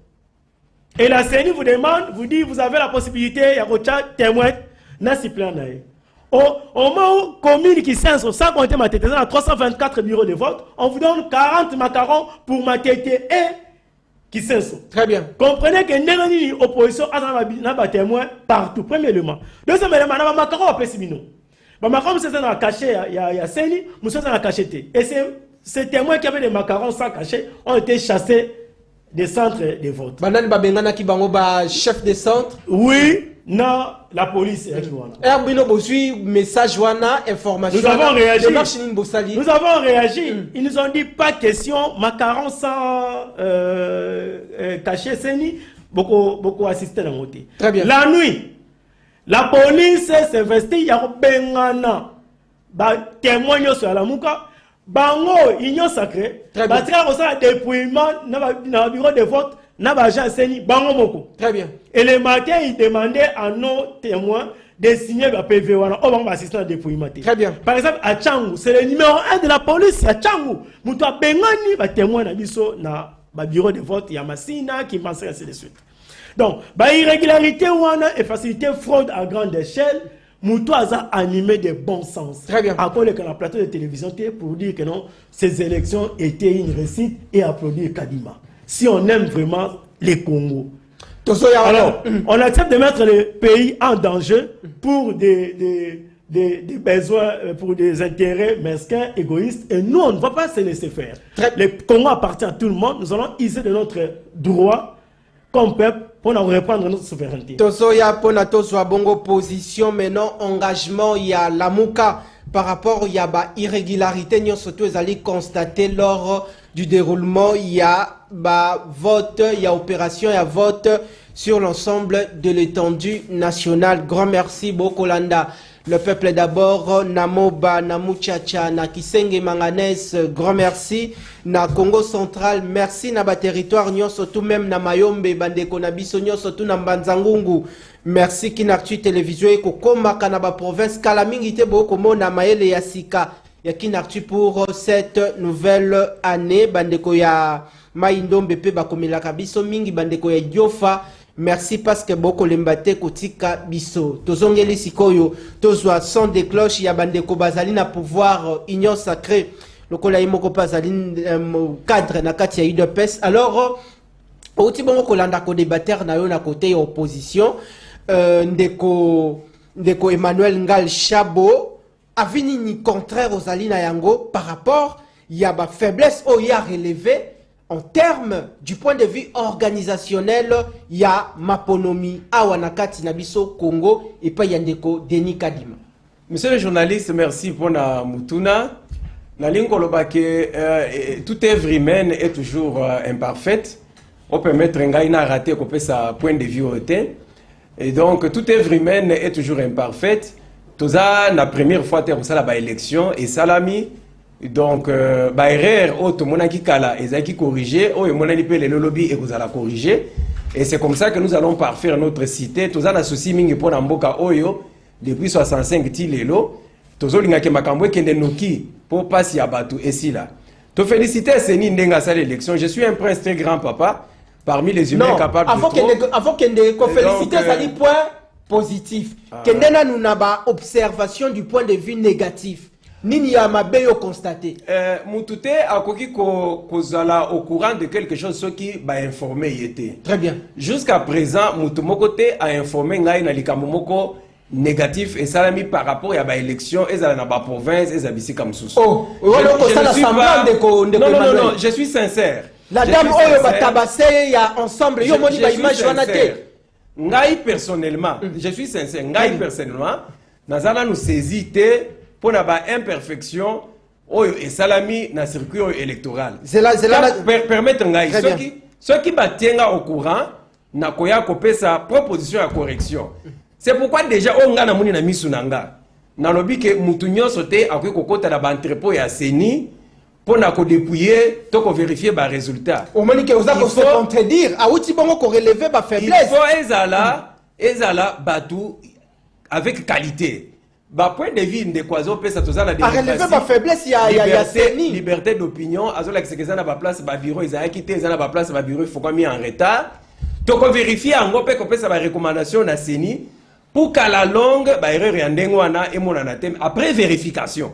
Et la CENI vous demande, vous dit, vous avez la possibilité, il y a un témoin, n'a si plein d'ailleurs. Au moment où commune qui s'est sur 100 compter Matete, dans 324 bureaux de vote, on vous donne 40 macarons pour Matete et qui s'est sur. Très bien. Comprenez que nous avons opposition à un témoin partout, premier élément. Deuxième élément, nous avons macarons à Pessimino. Les macarons, c'est dans caché, il y a CENI, nous sommes dans cacheté. Et ces témoins qui avaient des macarons sans cacher ont été chassés des centres de vote. Banane babengana ki bango ba chef de centre. Oui, non, la police est Herbino bozui message wana information. Nous avons réagi. Nous avons réagi. Ils nous ont dit pas question macaron sans cacher Seni, beaucoup assisté dans côté. Très bien. La nuit, la police s'investit, il y a bengana ba témoignage sur la Mouka. Bango, union sacrée, battra au sein dépouillement dans le bureau de vote, n'a pas Seni, bango moko. Très bien. Et le matin, ils demandaient à nos témoins de signer le PV, on va assister à dépouillement. Très bien. Par exemple, à Tchangou, c'est le numéro 1 de la police, à Tchangou. Moutoua Bengani va témoin na biso na bureau de vote, il y a Massina qui pense ainsi de suite. Donc, irrégularité ou et facilité fraude à grande échelle, Moutou a animé de bon sens. Très bien. Après le plateau de télévision pour dire que non, ces élections étaient une réussite et applaudir Kadima. Si on aime vraiment les Congos. Alors, on accepte de mettre le pays en danger pour des besoins, pour des intérêts mesquins, égoïstes, et nous, on ne va pas se laisser faire. Le Congo appartient à tout le monde, nous allons user de notre droit comme peuple pour reprendre notre souveraineté. Tozoya pona tozwa bongo position, mais non engagement, il y a la mouka par rapport il y a irrégularité, nous surtout allés constater lors du déroulement, il y a vote, il y a opération, il y a vote sur l'ensemble de l'étendue nationale. Grand merci Bokolanda. Le peuple d'abord, Namoba, Namuchacha, na Kisenge Manganès, grand merci. Na Congo central, merci na ba territoire nyon surtout même na Mayombe, Bandeko na biso nyon surtout na Mbanzangungu. Merci Kinartu télévision et kokoma kana ba province kalamingi te boko mona maele ya sika. Ya Kinartu pour cette nouvelle année, Bandeko ya Maindombe pe bakomela kabiso mingi Bandeko ya Diofa. Merci parce que beaucoup l'embate kotika biso. Tozongeli sikoyo, tozwa son des cloches, ya bandeko bazali na pouvoir union sacrée. Lokola imoko bazali cadre na kati ya UDPS. Alors, outi bongo kolanda ko débatteur na yo na côté opposition, ndeko Emmanuel Ngal Chabo avini ni contraire aux alina yango par rapport ya ba faiblesse o ya relevé. En termes du point de vue organisationnel, il y a Maponomi, Awanakati, Nabiso, Congo et pas Yandeko, Denis Kadima. Monsieur le journaliste, merci pour la Mutuna. Toute œuvre humaine est toujours imparfaite. On peut mettre un gars qui a raté sa point de vue. Et donc, toute œuvre humaine est toujours imparfaite. Tout ça, la première fois que tu as la élection et salami. Donc, erreur, tout le monde qui kala, et qui corriger, ou le monde qui peut le lobby et vous allez corriger. Et c'est comme ça que nous allons parfaire notre cité. Tous les soucis mingi pour Namboka Oyo depuis 65 tilelo. Tous les gens qui makambo qui noki pour passer à Batou et si là. Te féliciter Seni Ndenga sa l'élection. Je suis un prince très grand papa parmi les humains capables de avant que féliciter ça dit point positif. Que nous n'avons observation du point de vue négatif. Nini ya mabeyo constaté. Moutouté a koki kozala au courant de quelque chose ce qui va informer yete. Très bien. Jusqu'à présent, Moutumokote a informé ngai na likamomoko négatif et ça l'a mis par rapport à la élection et à la province et à Bissika Moussous. Oh, non, je suis sincère. La dame Oyo va tabasser ya ensemble yo moni ba image wanate. Ngai personnellement, je suis sincère, ngai personnellement, nazala nous saisité pour la imperfection et salami dans le circuit électoral. Permettre ceux qui battent au courant na koya kopé sa proposition à correction. C'est pourquoi déjà on a namoni na misunanga. Na lobi que mutunyo sote akoki kokota na ba entrepôt ya Seni pour na ko dépouiller to ko vérifier ba résultat. Au moni que oza ko se contredire, a outi bongo ko relever ba faiblesse. Il faut ezala batu avec qualité. Bah point de vue de Kwazo pesa tozana de relever ma faiblesse ya Seni liberté d'opinion azola que c'est na ba place ba bureau ils a quitté na ba place ba bureau il faut quoi mis en retard to ko vérifier ngo pe ko pesa ba recommandation na Seni pour qu'à la longue ba erreur ya ndengo wana e mona na thème après vérification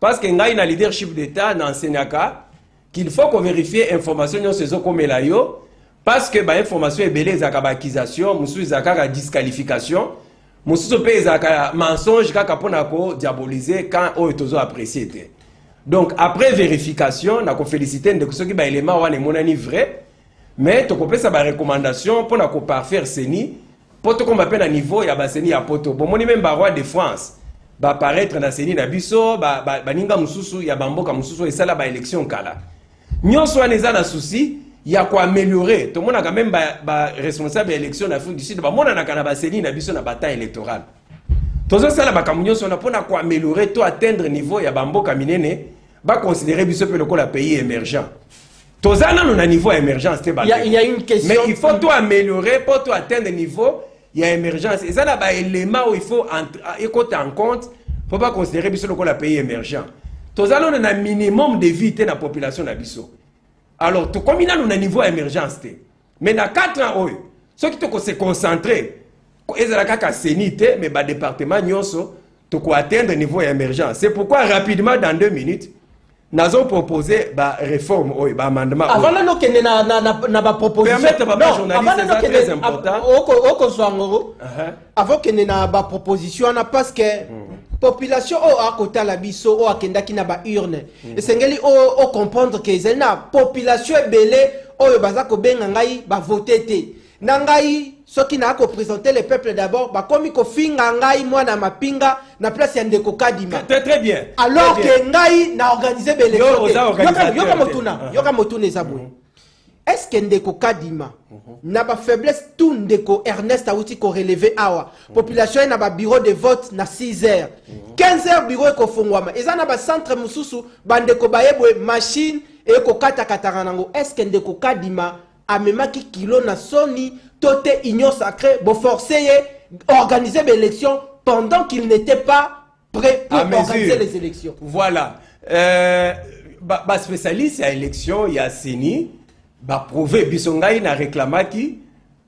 parce que ngai na leadership d'état dans Sénaka qu'il faut qu'on vérifie information nyo sezo comme la yo parce que ba information est belé za ka ba accusation musu za ka disqualification. Mosusu pe ezaka mensonge kaka pona ko diaboliser quand o etozo apprécier. Donc après vérification na ko féliciter ndeko soki ba élément wana monani vrai mais to ko pesa ba recommandation pona ko parfaire Seni poto ko mbape na niveau ya ba Seni ya poto bomoni même ba roi de France ba paraître na Seni na biso ba ninga mususu ya bamboka mususu esala ba élection kala nyonso wana eza na souci il y a quoi améliorer. Tout le monde a quand même responsable de l'élection en Afrique du Sud. Tout le monde a quand même na bataille électorale. Tout ça, la bakamunyo, on a pour améliorer, tout atteindre niveau, il y a bambo kaminene, va considérer biso pe le pays émergent. Tout ça, on a niveau émergence. Il y a une question. Mais il faut tout améliorer pour tout atteindre niveau, il y a émergence. Et ça, là, un élément où il faut écouter en compte, il ne faut pas considérer biso le pays émergent. Tout ça, on a un minimum de vie dans la population de biso. Alors, tout comme il a un niveau émergence, mais dans 4 ans, ceux qui te se concentrer ezalaka ka sénité mais ba département nyonso to ko atteindre niveau émergent. C'est pourquoi rapidement dans 2 minutes nous avons proposé ba réforme ou ba amendement. Avant là nous kende na ba proposition. Permettre ba journaliste c'est très important. Avant kende na ba proposition na parce que population o akota la biso o akenda ki na ba urne. Esengeli o comprendre que c'est na population ebele o baza ko benga ngai ba voter te. Nangai ceux qui n'a qu'à présenter le peuple d'abord, bah comme il finga ngai moi na mapinga na place ya ndeko Kadima. Très bien. Alors que ngai na organisé l'élection. Yoka motuna ezabwe. Est-ce que ndeko Kadima na ba faiblesse tout ndeko Ernest Awuti ko relever awa. Population na ba bureau de vote na 6h. 15h bureau ko fongwama. Eza na ba centre mususu bandeko bayebwe machine et ko kata kataranango. Est-ce que ndeko Kadima amemaki kilo na soni tote union sacrée pour forcer organiser l'élection pendant qu'il n'était pas prêt pour organiser les élections. Voilà. Spécialiste à l'élection, il y a Seni, prouvé bisongai na réclamaki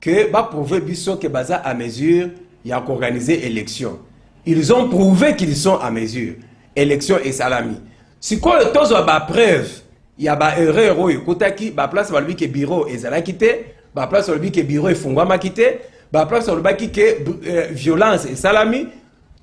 que prouvé biso que baza à mesure il y a organiser l'élection. Ils ont prouvé qu'ils sont à mesure. Élection et salami. Si quoi le tozo ba preuve il y a ba erreur o ekotaki ba place ba que bureau ezala quitté ba place ba que bureau efungwama quitté ba place ba que violence et salami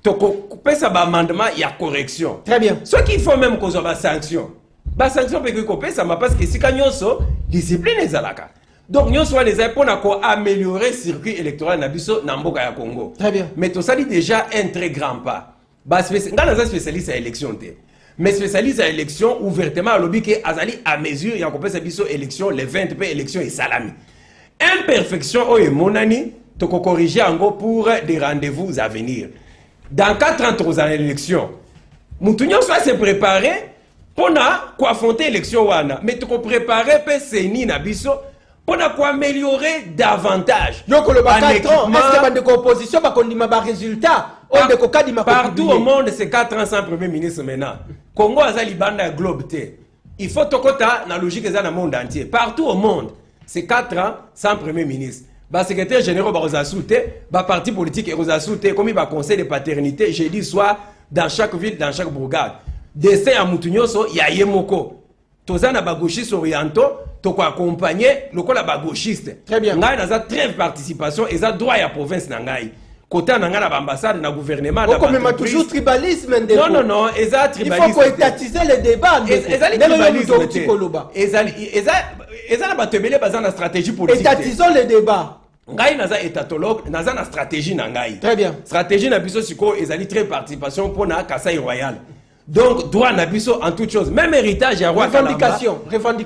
to pesa ba amendement il y a correction. Très bien. Ce qu'il faut même qu'on ba sanction peut que pesa ma parce que si kanyonso discipline ezalaka. Donc nyonso les pour na ko améliorer circuit électoral na biso na mboka ya Congo. Très bien. Mais to ça dit déjà un très grand pas. Ba spécialiste à élection té. Mais spécialiste à l'élection, ouvertement, à lobby qui azali à mesure, il y a encore plus élection, les 20 p élections et salami. Imperfection, oh et monani, tu peux corriger en gros pour des rendez-vous à venir. Dans 4 ans, tu as l'élection. Moutounion soit se préparer pour affronter l'élection, mais tu peux préparer PCNI Nabiso pour améliorer davantage. Donc, le 4 ans, est-ce que l'opposition va conduire un résultat? Partout au monde, c'est 4 ans sans premier ministre maintenant. Congo a libanda globe té. Il faut tokota na logique dans le monde entier. Partout au monde, c'est 4 ans sans premier ministre. Ba secrétaire général ba rozasouté, ba parti politique rozasouté comme il va conseil de paternité jeudi soir dans chaque ville, dans chaque bourgade. Destin à Moutounyoso, ya yemoko. Tozana ba gauchiste orientaux, toko accompagner le la ba gauchiste. Très bien. Ngai na za trêve participation et za droit ya province na ngai. Côté na ngana ambassade na gouvernement na comme mais toujours tribalisme non eza tribalisme il faut étatiser les débats ezali na batebele baza na stratégie politique étatisons les débats ngai naza étatologue naza na stratégie na ngai très bien stratégie na biso siko ezali très participation pour na Kasai Royal donc droit na biso en toute chose même héritage ya roi revendication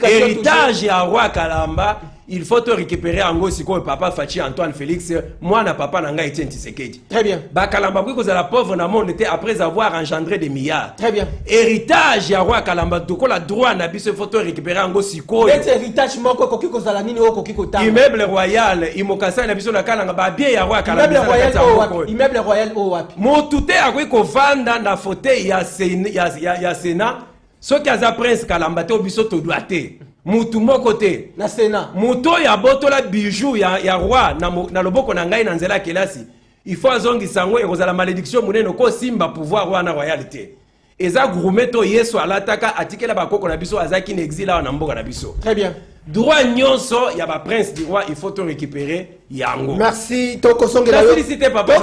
héritage ya roi Kalamba il faut te récupérer en gros si papa Fachi Antoine Félix moi na papa nanga Etienne Tshisekedi. Très bien. Ba Kalamba que la pauvre na monde était après avoir engendré des milliards. Très bien. Héritage ya roi Kalamba doko la droit na biso faut te récupérer en gros si héritage moko koki ko zala nini o koki ko tanga. Immeuble royal imokasa na biso na kalanga ba bien ya roi Kalamba. Immeuble royal o wapi. Motute akoi ko vanda na fauteuil ya Sénat ce qui a prince Kalamba te biso to doité. Mutu moko te na Sénat muto ya botola bijou ya roi na loboko na ngai na nzela kelasi il faut azongi sango e kozala malédiction munene ko simba pouvoir wana royalité eza grumeto yeso alataka atikela bakoko na biso azaki na exila na mboka na biso. Très bien. Droit nyonso ya ba prince du roi il faut te récupérer yango. Merci toko songela yo. Félicité papa.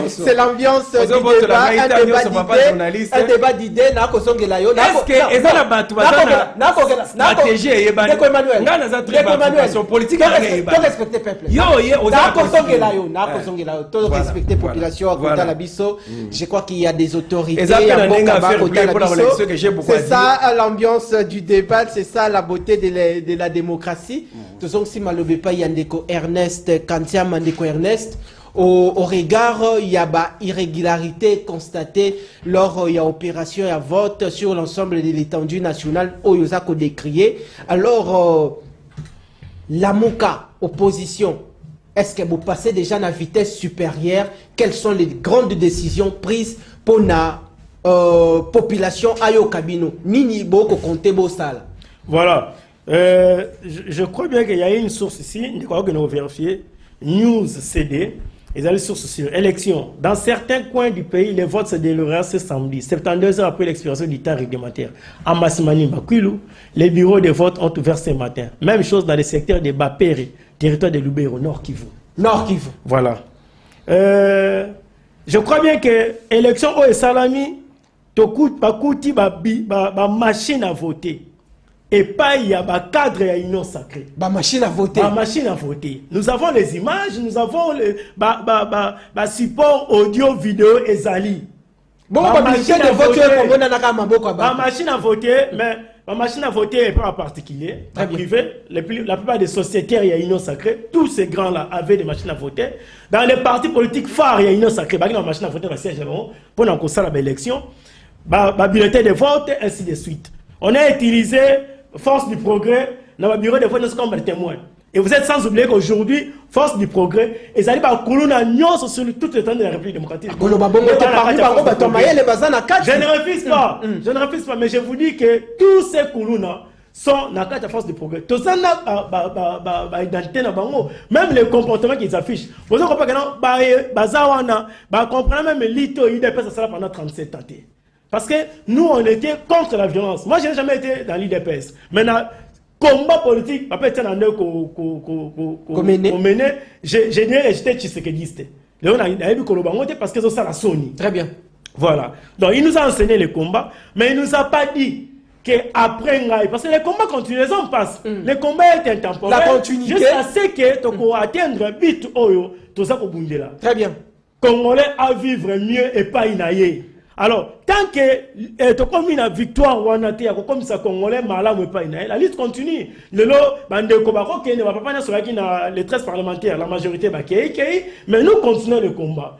C'est l'ambiance du débat, un débat d'idées na ko songela yo. Est-ce que eza na batu bazana stratégie yebani. Ngana za tripartition politique na yebani. To respecter peuple. Yo na ko songela yo, na ko songela yo. To respecter population à côté la biso. Je crois qu'il y a des autorités c'est ça l'ambiance du débat, c'est ça la beauté de la démocratie. De toute si malobé pas Yandeko Ernest, Kantia Mandeko Ernest, au regard il y a bah, irrégularité constatée lors il y a opération et à vote sur l'ensemble de l'étendue nationale au Yosako décrié. Alors la MOCA, opposition, est-ce que vous passez déjà à la vitesse supérieure? Quelles sont les grandes décisions prises pour la population ayo kabino nini boko compter bo sala? Voilà, Je crois bien qu'il y a une source ici, je crois que nous avons vérifié, News CD, ils ont une source sur élection. Dans certains coins du pays, les votes se dérouleraient ce samedi, 72 heures après l'expiration du temps réglementaire. À Massimani Bakwilu, les bureaux de vote ont ouvert ce matin. Même chose dans le secteur de Bapere, territoire de Lubero, Nord Kivu. Nord Kivu. Voilà. Je crois bien que l'élection au Salami, Bakouti, machine à voter. Et pas il y a un cadre et une sacrée. Machine à voter. Machine à voter. Nous avons les images, nous avons le support audio, vidéo et zali. Bon, machine à voter, machine à voter, mais ma machine à voter est pas en particulier. En privé, la plupart des sociétaires, il y a une sacrée. Tous ces grands-là avaient des machines à voter. Dans les partis politiques phares, il y a une sacrée. Il y a une machine à voter pour l'élection. Bulletin de vote, ainsi de suite. On a utilisé Force du Progrès dans le bureau de vote comme témoin. Et vous êtes sans oublier qu'aujourd'hui, Force du Progrès, ils arrivent à Koulouna Nyos sur tout le temps de la République démocratique. Je ne refuse pas, je ne refuse pas, mais je vous dis que tous ces Koulouna sont dans la Force du Progrès. Tous ça identité même les comportements qu'ils affichent. Vous comprenez que même l'ITO, il dépasse ça pendant 37 ans. Parce que nous, on était contre la violence. Moi, je n'ai jamais été dans l'IDPS. Maintenant, combat politique, après, j'ai dirais que j'étais tshisekediste. On a vu que parce que c'est ça la Sony. Très bien. Voilà. Donc, il nous a enseigné les combats, mais il ne nous a pas dit qu'après, parce que les combats continuent, les hommes passent. Les combats étaient intemporels. La continuité. Jusqu'à ce que tu peux atteindre but, tout ça pour bouger là. Très bien. Congolais à vivre mieux et pas inaillé. Alors, tant que tu as comme une victoire ou un comme ça, Congolais, la liste continue. Le lot, qui ne va pas sur les 13 parlementaires, la majorité, mais nous continuons le combat.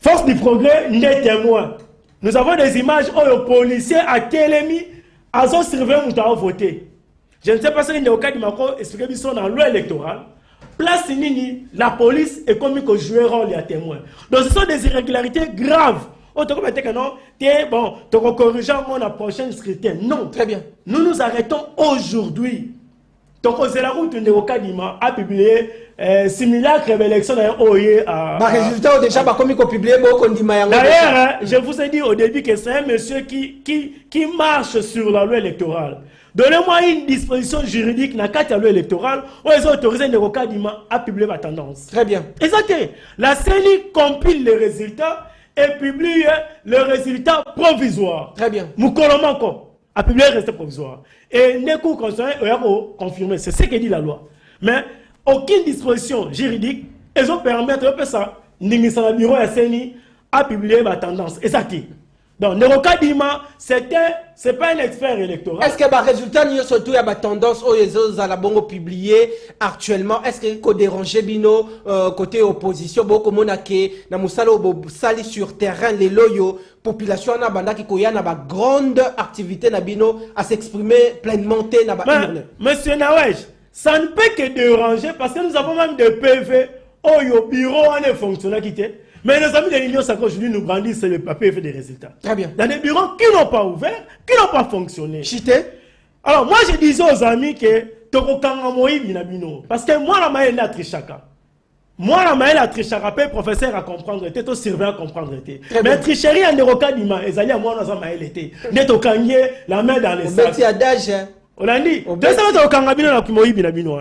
Force du Progrès, n'est témoin. Nous avons des images où les policiers à Télémi, à son surveillant, nous avons voté. Je ne sais pas si il y a au cas du Macron, expliqué dans la loi électorale. Place Nini, la police est comme que jouer rôle et témoin. Donc ce sont des irrégularités graves. Bon, tu corriger la prochaine scrutin. Non. Très bien. Nous nous arrêtons aujourd'hui. Donc c'est la route de Okadima a publié simulacre d'élection dans OIE à... résultat déjà comme publié D'ailleurs, je vous ai dit au début que c'est un monsieur qui marche sur la loi électorale. Donnez-moi une disposition juridique dans la loi électorale où ils ont autorisé Okadima à publier ma tendance. Très bien. Exactement. La CENI compile les résultats et publie le résultat provisoire. Très bien. Moukolomako a publié le résultat provisoire. Et Nekou Conseil a confirmé. C'est ce que dit la loi. Mais aucune disposition juridique, ils ont permis de ça. Le bureau de la CENI a publié ma tendance. Exactement. Donc, Nekokadima, c'est pas un expert électoral. Est-ce que le résultat, surtout, il y a une tendance où les autres ont publié actuellement? Est-ce qu'il y a dérangé Bino côté opposition? Beaucoup de gens sali sur terrain, les loyaux, population na banda qui koya na ba grande activité na Bino à s'exprimer pleinement na ba urne. Monsieur Nawej, ça ne peut que déranger parce que nous avons même des PV où le bureau est fonctionnaire qui était. Mais les amis de l'Union Sacrée aujourd'hui nous brandissent le papier et fait des résultats. Très bien. Dans des bureaux qui n'ont pas ouvert, qui n'ont pas fonctionné. Chité. Alors moi je disais aux amis que Tokokanga Moï Binabino. Parce que moi la maille la trichaka. Moi la maille la trichaka, professeur à comprendre, était au surveillant à comprendre. Mais tricherie en Neroka Dima, et Zali à moi dans la maille était. N'est au Kanye, la main dans les sacs. On a dit. Deux ans au Kangabino la Moï Binabino.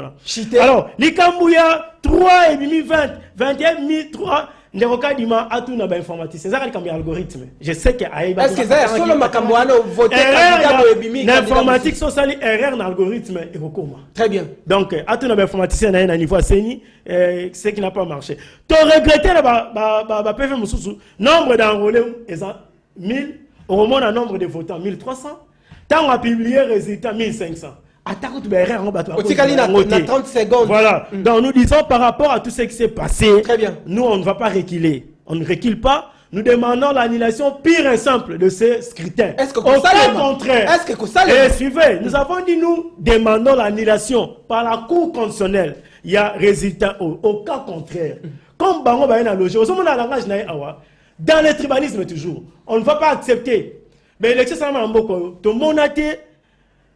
Alors, l'Ikambouya 3 et 20, 21 3. Neroka Dima a tout dans l'informatique. C'est ça qui est algorithme. Je sais que est-ce que c'est solo Makamboano voté candidat au Ebimi? L'informatique sociale erreur dans l'algorithme et comment. Très bien. Donc à tout dans l'informaticien à un niveau CENI, ce qui n'a pas marché. Tu regretté le PV Moussoussou, nombre d'enrôlés, 1000, au moment d'un nombre de votants 1300. Tant on a publié résultat 1500. On a 30 secondes. Voilà. Donc nous disons par rapport à tout ce qui s'est passé, très bien. Nous on ne va pas reculer. On ne recule pas. Nous demandons l'annulation pure et simple de ce scrutin. Est-ce que au cas contraire, est-ce que ça suivez, nous avons dit nous demandons l'annulation par la Cour constitutionnelle. Il y a résultat au cas contraire. Comme Bango Bayena Logé, dans le tribalisme toujours, on ne va pas accepter. Mais l'élection ça m'a beaucoup. Tout le monde a été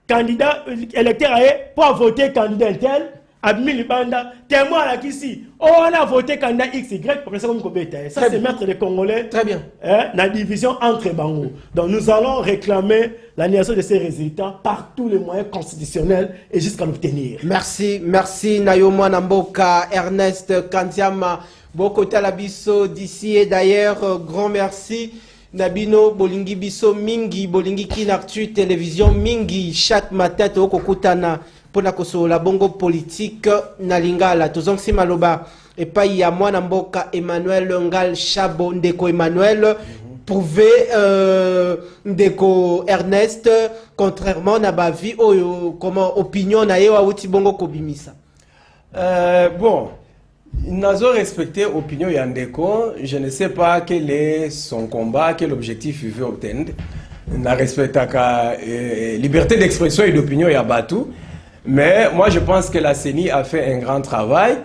candidat électeur pour voter candidat tel à 1000 banda témoin là ici on a voté candidat XY pour ça comme ça c'est mettre les Congolais très bien la division entre bango. Donc nous allons réclamer l'annulation de ces résultats par tous les moyens constitutionnels et jusqu'à l'obtenir. Merci Nayomo Namboka Ernest Kantiama Bokota Labiso d'ici et d'ailleurs grand merci Nabino Bolingi Biso Mingi Bolingi Kinartu télévision Mingi chaque matin to kokutana pona koso la bongo politique na lingala tozong si maloba et pas ya mwana mboka Emmanuel Ngal Chabo ndeko Emmanuel prouvé ndeko Ernest contrairement na ba vie comment opinion na yewa uti bongo kobimisa bon nazo respecter opinion ya ndeko je ne sais pas quel est son combat quel objectif il veut obtenir na respectaka liberté d'expression et d'opinion ya batu. Mais moi, je pense que la CENI a fait un grand travail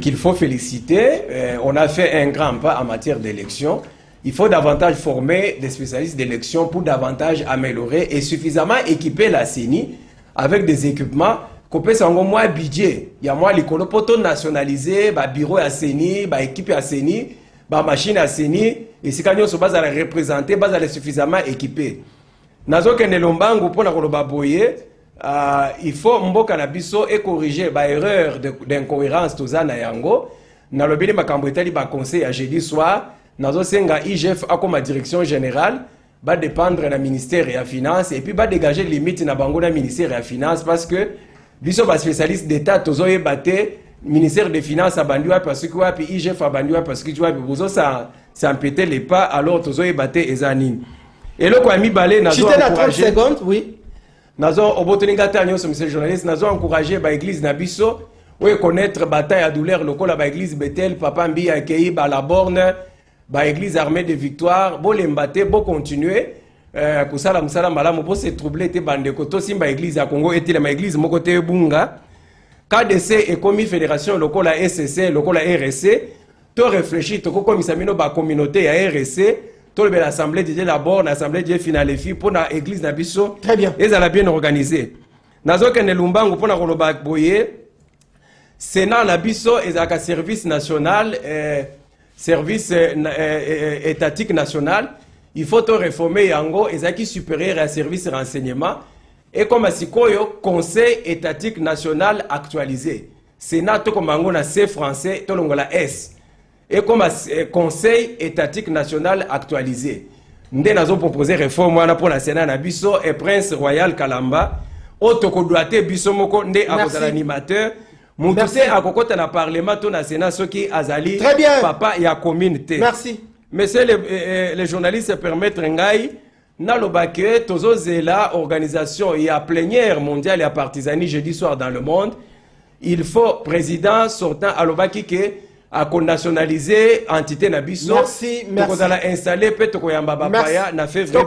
qu'il faut féliciter. On a fait un grand pas en matière d'élection. Il faut davantage former des spécialistes d'élection pour davantage améliorer et suffisamment équiper la CENI avec des équipements qu'on peut s'en moins budget. Il y a moins l'école pour nationaliser, bureau à CENI, équipe à CENI, machine à CENI, et si quand on se base à la représenter, base à la suffisamment équipé. Nazo kene lombangu pour la kolobaboye. Il faut mboka na biso et corriger ba erreur d'incohérence tozana yango na lobeli makambo etali ba conseil à jeudi soir nazo senga IGF akoma direction générale ba dépendre na ministère ya finance et puis ba dégager limite na bango na ministère ya finance parce que biso ba spécialiste d'état tozo yebate ministère des finances abandiwa parce que wapi IGF abandiwa parce que wapi bozo ça empêter les pas alors tozo yebate ezani et le kwa mi balé nazo encourager 30 secondes oui. Nazo obotoningata nyonso monsieur le journaliste nazo encourager ba église na biso ou connaître bataille à douleur lokola ba église Bethel papa mbi accueilli ba la borne ba église armée de victoire bo lembate bo continuer kusala musala malamu bo se troubler te bande ko to simba église ya Congo etile ma église moko te bunga KDC et commis fédération lokola SCC lokola RSC to réfléchir to ko komisa mino ba communauté ya RSC tout l'assemblée de d'abord l'assemblée de finale fi pour la église na biso très bien et ça l'a bien organisé nazo kene lumbangu pour na koloba boye sénat na biso et zaka service national service étatique national il faut to réformer yango ezaki supérieur à service renseignement et comme asikoyo conseil étatique national actualisé sénat to comme ngo na C français to longola S et comme conseil étatique national actualisé. Nous avons proposé réforme pour la Sénat na biso et Prince Royal Kalamba. Otoko doate biso moko nde akozala animateur. Mutuse akokota na parlement to na Sénat soki azali papa ya communauté. Merci. Monsieur les journalistes permettre ngai na lobake tozo zela organisation ya plénière mondiale ya partisanie jeudi soir dans le monde. Il faut président sortant à lobaki que à nationaliser entité na biso. Merci. Pour installer peut-être koyamba bapaya na février.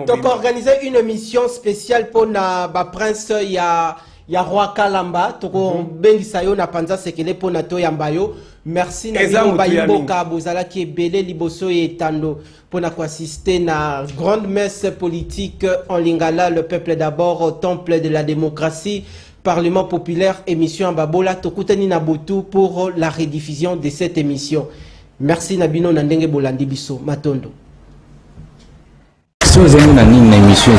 Donc organiser une émission spéciale pour na ba prince ya roi Kalamba toko bengisa yo na panza sekele pour na to yambayo. Merci na bino bayimboka bozala ki ebele liboso etando pour na assister na grande messe politique en lingala le peuple d'abord au temple de la démocratie. Parlement populaire, émission Babola, Tokutani Nabutu pour la rediffusion de cette émission. Merci Nabino Nandenge Bolandi Biso, Matondo. Si vous avez une émission,